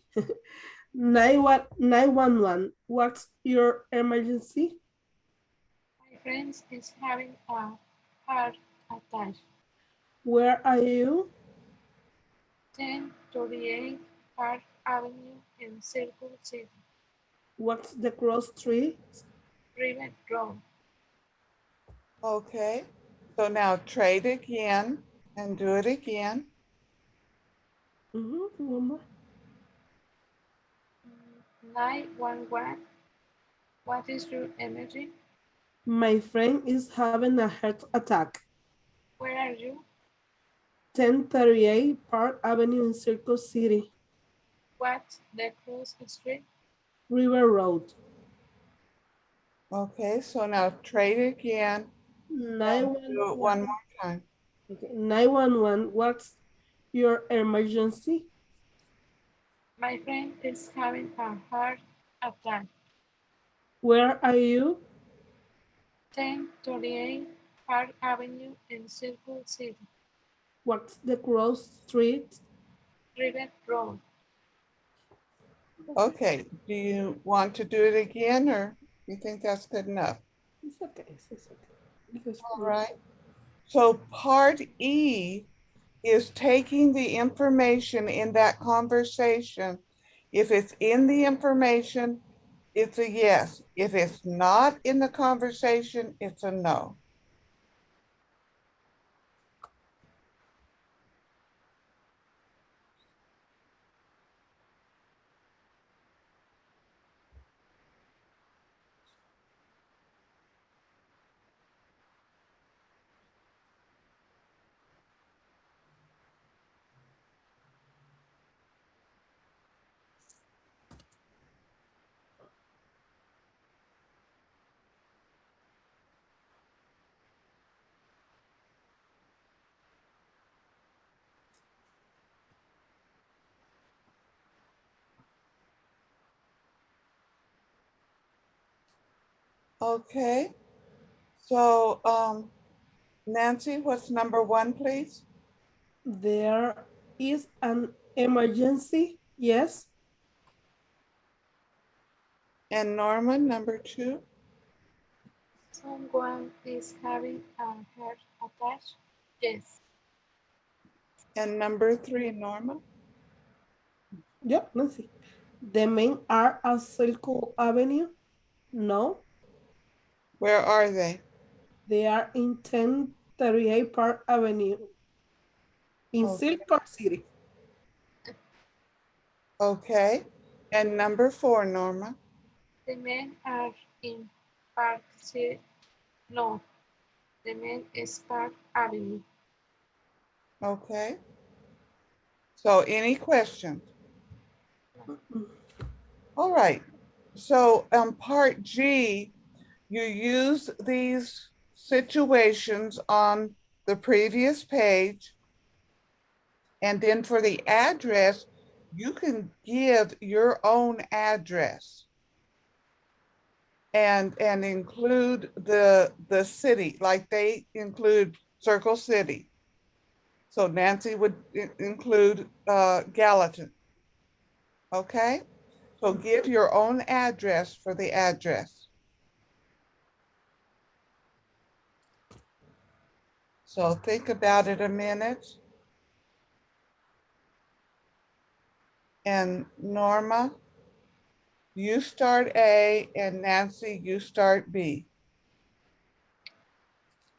911. What's your emergency? My friend is having a heart attack. Where are you? 1038 Park Avenue in Circle City, What's the cross street? River Road. Okay, so now trade again and do it again. One more. 911. What is your emergency? My friend is having a heart attack. Where are you? 1038 Park Avenue in Circle City, What's the cross street? River Road. Okay, so now trade again. Do it one 911. more time. Okay. 911. What's your emergency? My friend is having a heart attack. Where are you? 1038 Park Avenue in Circle City, What's the cross street? River Road. Okay, do you want to do it again or you think that's good enough? It's okay. It's okay. Because All right. So part E is taking the information in that conversation. If it's in the information, it's a yes. If it's not in the conversation, it's a no. Okay, so Nancy, what's number one, please? there is an emergency. Yes. And Norma, number two? Someone is having a heart attack. Yes. And number three, Norma? Yep. Nancy. The men are at Circle Avenue. No. Where are they? They are in 1038 Park Avenue in Okay. Circle City. Okay, and number four, Norma? The men are in Park City. No, the men is Park Avenue. Okay. So any questions? All right. So part G, you use these situations on the previous page. And then for the address, you can give your own address and include the city, like they include Circle City. So Nancy would include Gallatin. Okay, so give your own address for the address. So think about it a minute. And Norma, you start A, and Nancy, you start B.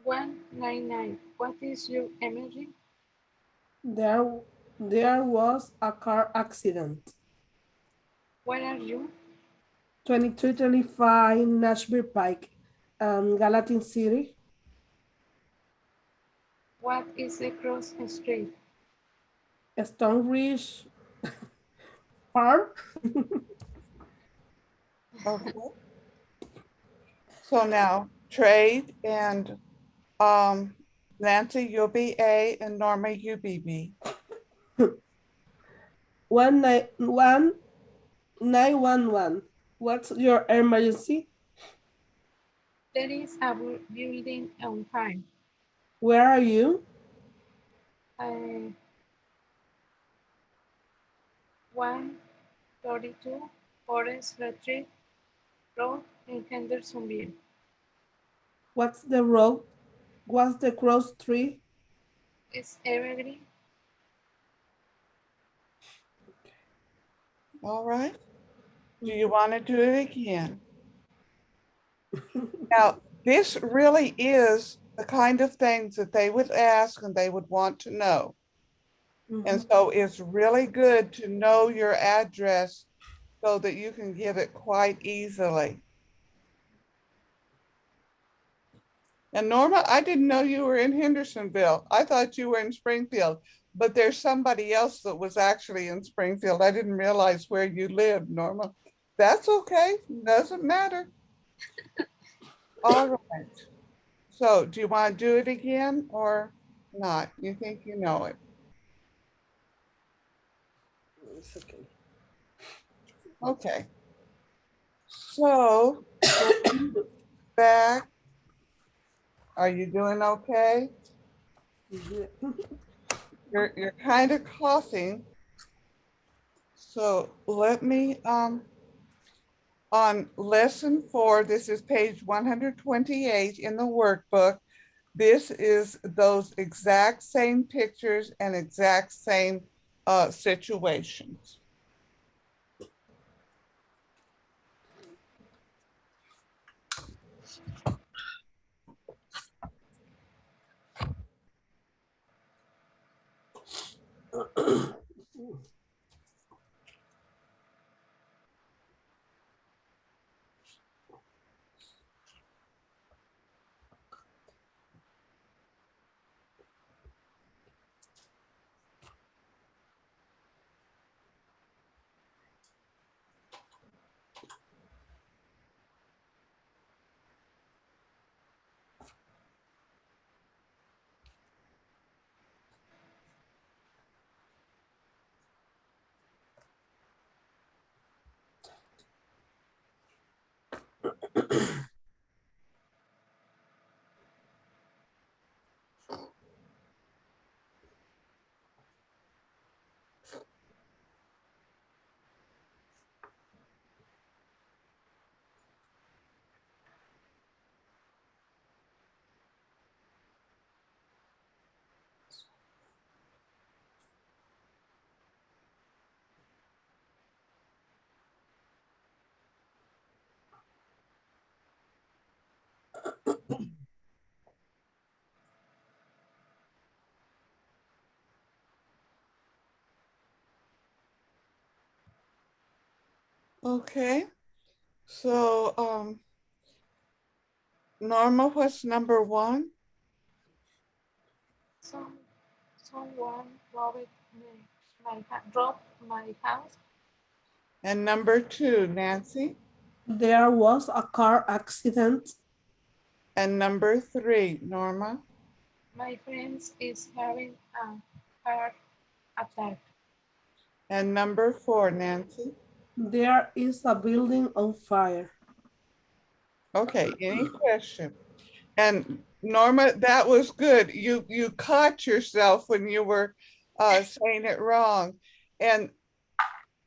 199. What is your emergency? There was a car accident. Where are you? 2235 Nashville Pike, Gallatin City. What is the cross street? Stone Ridge Farm. Okay. So now trade and Nancy, you'll be A, and Norma, you be B. 911. What's your emergency? There is a building on fire. Where are you? 132 Forest Retreat Road in Hendersonville. What's the road? What's the cross street? It's Evergreen. All right. Do you want to do it again? Now, this really is the kind of things that they would ask and they would want to know. And so it's really good to know your address so that you can give it quite easily. And Norma, I didn't know you were in Hendersonville. I thought you were in Springfield, but there's somebody else that was actually in Springfield. I didn't realize where you lived, Norma. That's okay, doesn't matter. All right. So do you want to do it again or not? You think you know it? It's okay. Okay. So back. Are you doing okay? Yeah. You're kind of coughing. So let me on lesson 4, this is page 128 in the workbook. This is those exact same pictures and exact same situations. Okay, so Norma, what's number 1? Someone robbed my house. And number 2, Nancy. There was a car accident. And number 3, Norma. My friend is having a heart attack. And number 4, Nancy. There is a building on fire. Okay, any question? And Norma, that was good. You caught yourself when you were saying it wrong. And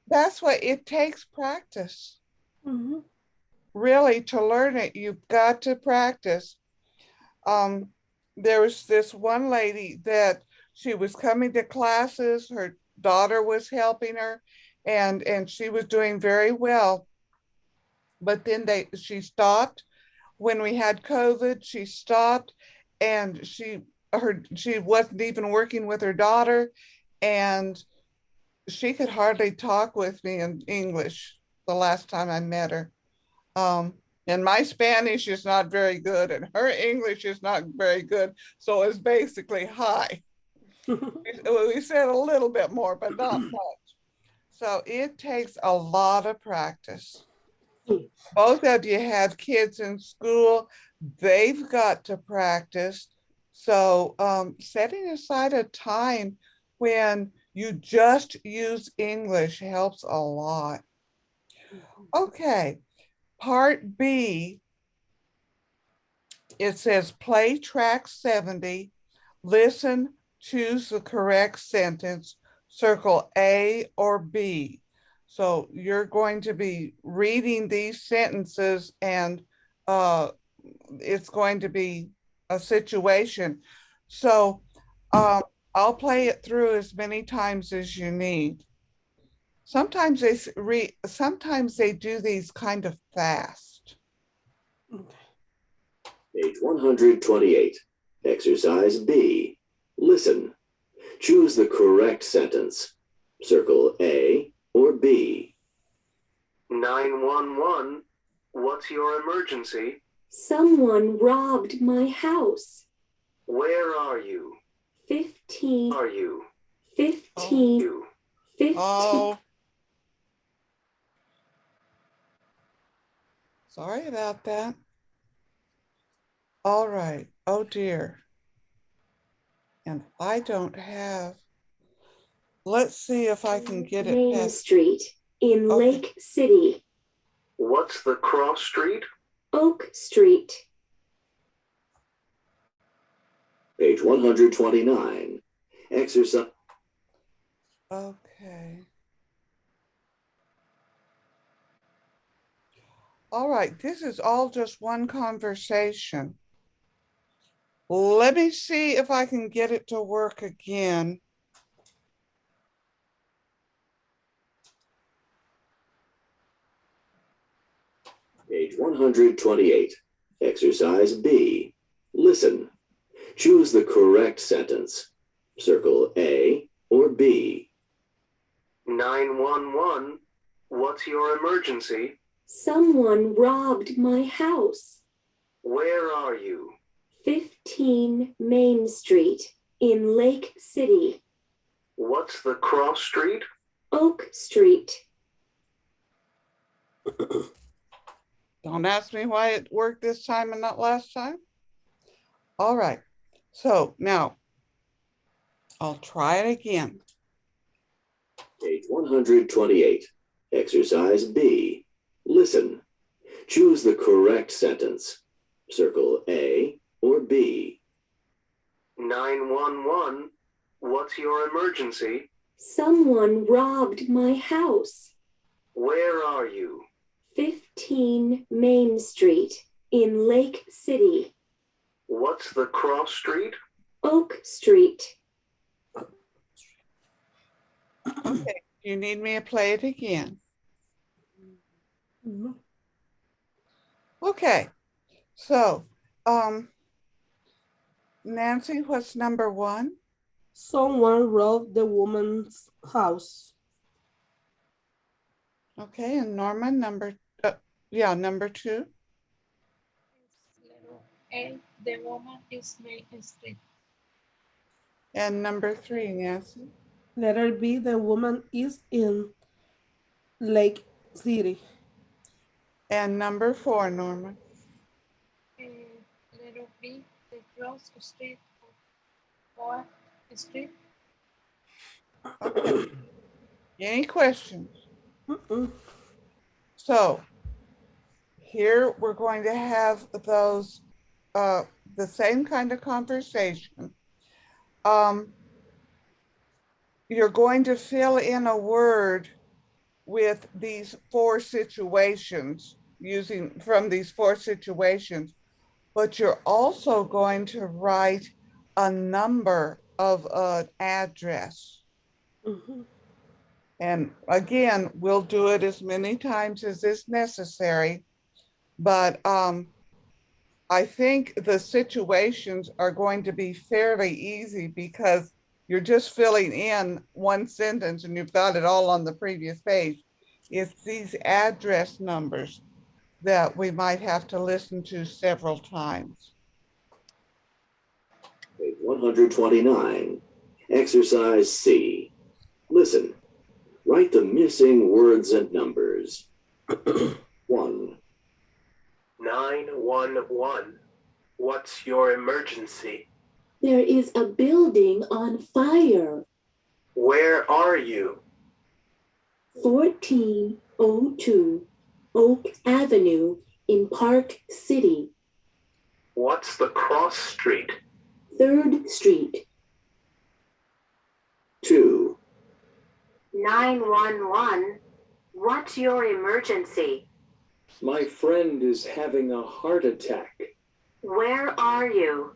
that's what it takes practice. Really, to learn it, you've got to practice. There was this one lady that she was coming to classes, her daughter was helping her, and she was doing very well. But then she stopped when we had COVID. She stopped, and she wasn't even working with her daughter, and she could hardly talk with me in English the last time I met her. And my Spanish is not very good, and her English is not very good. So it's basically hi. We said a little bit more, but not much. So it takes a lot of practice. Both of you have kids in school, they've got to practice. So setting aside a time when you just use English helps a lot. Okay, part B, it says play track 70, listen, choose the correct sentence, circle A or B. So you're going to be reading these sentences and it's going to be a situation. So I'll play it through as many times as you need. Sometimes sometimes they do these kind of fast. Page 128. Exercise B. Listen. Choose the correct sentence. Circle A or B. 911. What's your emergency? Someone robbed my house. Where are you? 15. Are you? 15. You. 15. Oh. Sorry about that. All right. Oh dear. And I don't have, let's see if I can get it Main past. Street in Okay. Lake City. What's the cross street? Oak Street. Page 129. Exercise. Okay. All right, this is all just one conversation. Let me see if I can get it to work again. Page 128. Exercise B. Listen. Choose the correct sentence. Circle A or B. 911. What's your emergency? Someone robbed my house. Where are you? 15 Main Street in Lake City. What's the cross street? Oak Street. Don't ask me why it worked this time and not last time. All right, so now I'll try it again. Page 128. Exercise B. Listen. Choose the correct sentence. Circle A or B. 911. What's your emergency? Someone robbed my house. Where are you? 15 Main Street in Lake City. What's the cross street? Oak Street. Okay, you need me to play it again. No. Okay, so Nancy, what's number one? Someone robbed the woman's house. Okay, and Norman, number two. A, the woman is Main Street. And number three, Nancy. Letter B, the woman is in Lake City. And number four, Norman. Letter B, the cross street of Oak Street. Okay. Any questions? Mm-mm. So here we're going to have those, the same kind of conversation. You're going to fill in a word with these four situations, using from these four situations, but you're also going to write a number of an address. Mm-hmm. And again, we'll do it as many times as is necessary, but I think the situations are going to be fairly easy because you're just filling in one sentence and you've got it all on the previous page. It's these address numbers that we might have to listen to several times. Page 129. Exercise C. Listen. Write the missing words and numbers. 1. 911. What's your emergency? There is a building on fire. Where are you? 1402 Oak Avenue in Park City. What's the cross street? 3rd Street. 2. 911. What's your emergency? My friend is having a heart attack. Where are you?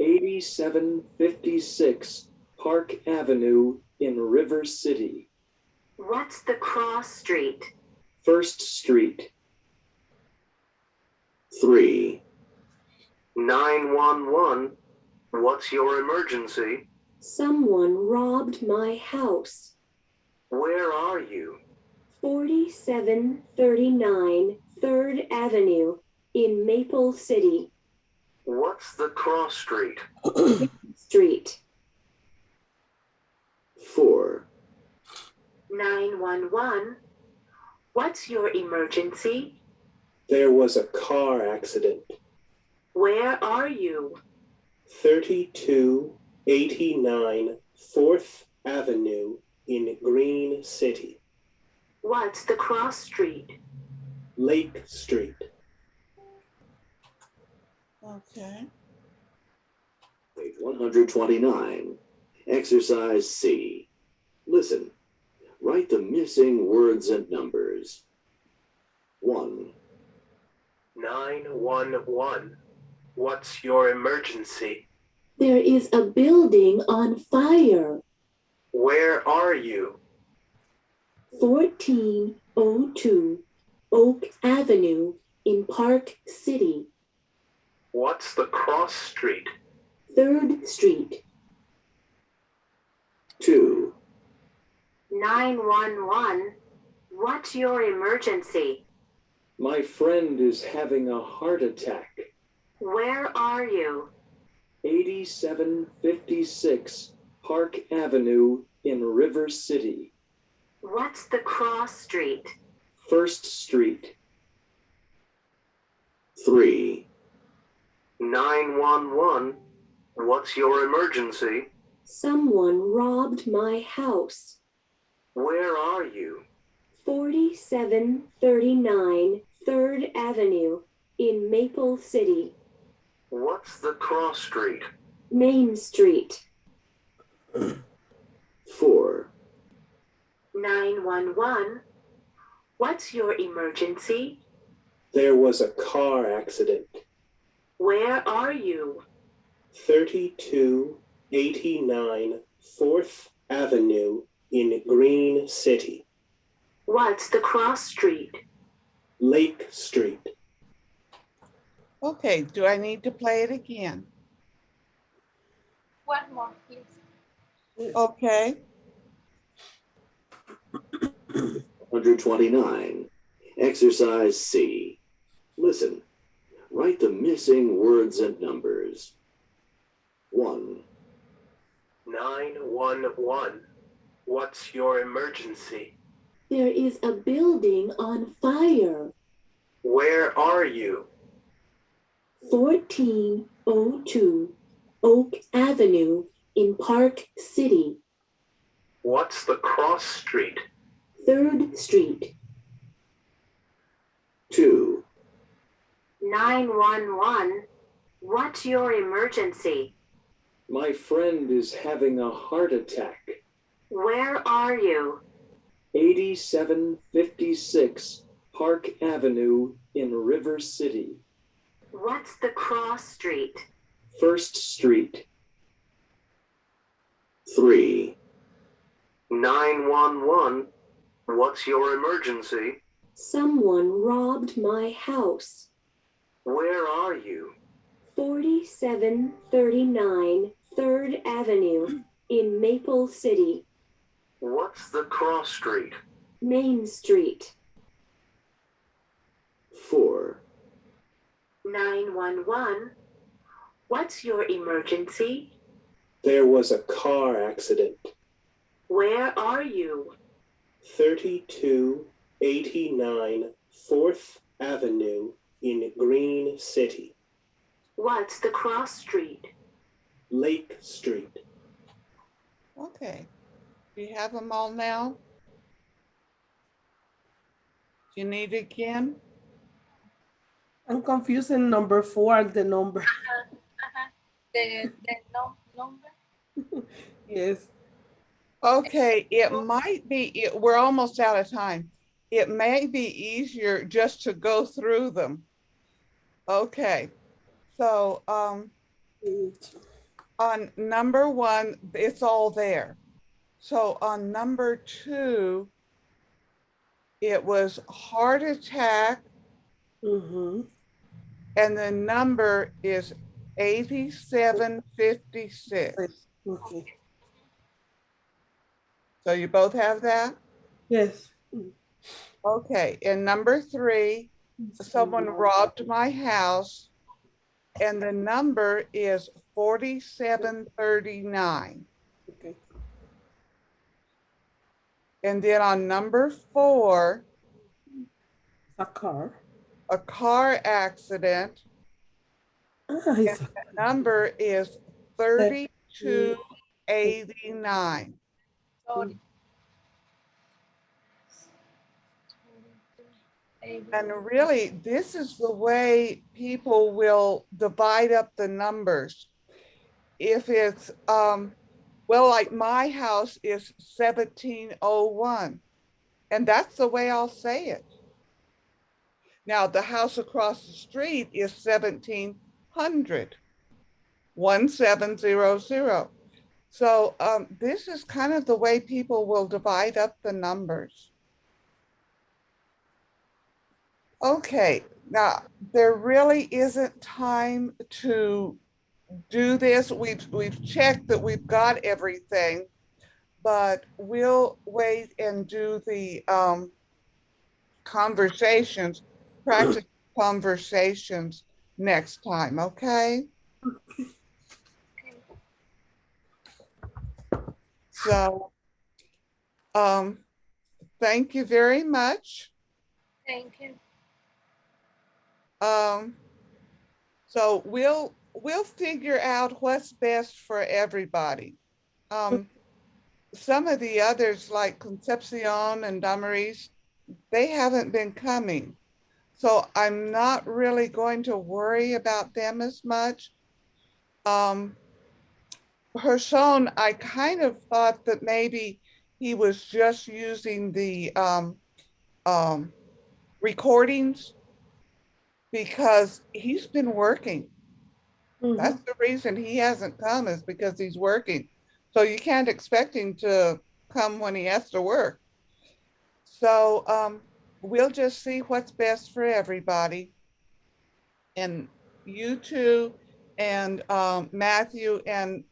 8756 Park Avenue in River City. What's the cross street? First Street. 3. 911. What's your emergency? Someone robbed my house. Where are you? 4739 3rd Avenue in Maple City What's the cross street? Street. 4. 911. What's your emergency? There was a car accident. Where are you? 3289 4th Avenue in Green City. What's the cross street? Lake Street. Okay. Page 129. Exercise C. Listen. Write the missing words and numbers. 1. 911. What's your emergency? There is a building on fire. Where are you? 1402 Oak Avenue in Park City, What's the cross street? 3rd Street. 2. 911. What's your emergency? My friend is having a heart attack. Where are you? 8756 Park Avenue in River City. What's the cross street? First Street. 3. 911. What's your emergency? Someone robbed my house. Where are you? 4739 3rd Avenue in Maple City, What's the cross street? Main Street. 4. 911. What's your emergency? There was a car accident. Where are you? 3289 4th Avenue in Green City. What's the cross street? Lake Street. Okay, do I need to play it again? One more, please. Okay. 129. Exercise C. Listen. Write the missing words and numbers. 1. 911. What's your emergency? There is a building on fire. Where are you? 1402 Oak Avenue in Park City, What's the cross street? 3rd Street. 2. 911. What's your emergency? My friend is having a heart attack. Where are you? 8756 Park Avenue in River City. What's the cross street? First Street. 3. 911. What's your emergency? Someone robbed my house. Where are you? 4739 3rd Avenue in Maple City, What's the cross street? Main Street. 4. 911. What's your emergency? There was a car accident. Where are you? 3289 4th Avenue in Green City. What's the cross street? Lake Street. Okay. Do you have them all now? Do you need it again? I'm confused in number 4, the number. The number. Yes. Okay, it might be, we're almost out of time. It may be easier just to go through them. Okay, so on number 1, it's all there. So on number 2, it was heart attack, Mhm. and the number is 8756. Okay. So you both have that? Yes. Okay, and number 3, someone robbed my house, and the number is 4739. Okay. And then on number 4, A car. a car accident, Ah, it's a number is 3289. Sorry. And really, this is the way people will divide up the numbers. If it's, well, like my house is 1701, and that's the way I'll say it. Now, the house across the street is 1700, 1700. So this is kind of the way people will divide up the numbers. Okay, now there really isn't time to do this. We've checked that we've got everything, but we'll wait and do the conversations, practice conversations next time, okay? So thank you very much. Thank you. So we'll figure out what's best for everybody. Some of the others like Concepcion and Damaris, they haven't been coming. So I'm not really going to worry about them as much. Hershon, I kind of thought that maybe he was just using the recordings because he's been working. That's the reason he hasn't come, is because he's working. So you can't expect him to come when he has to work. So we'll just see what's best for everybody. And you two and Matthew and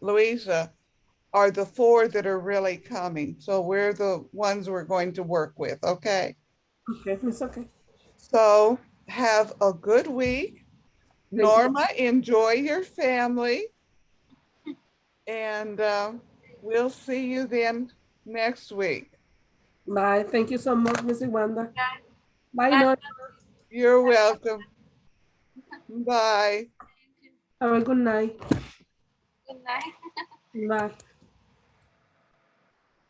Louisa are the 4 that are really coming. So we're the ones we're going to work with, okay? Okay, it's okay. So have a good week. you. Norma, enjoy your family. And we'll see you then next week. Bye. Thank you so much, Missy Wanda. Bye, Bye. Norma. You're welcome. Bye. Have a good night. Good night. Bye.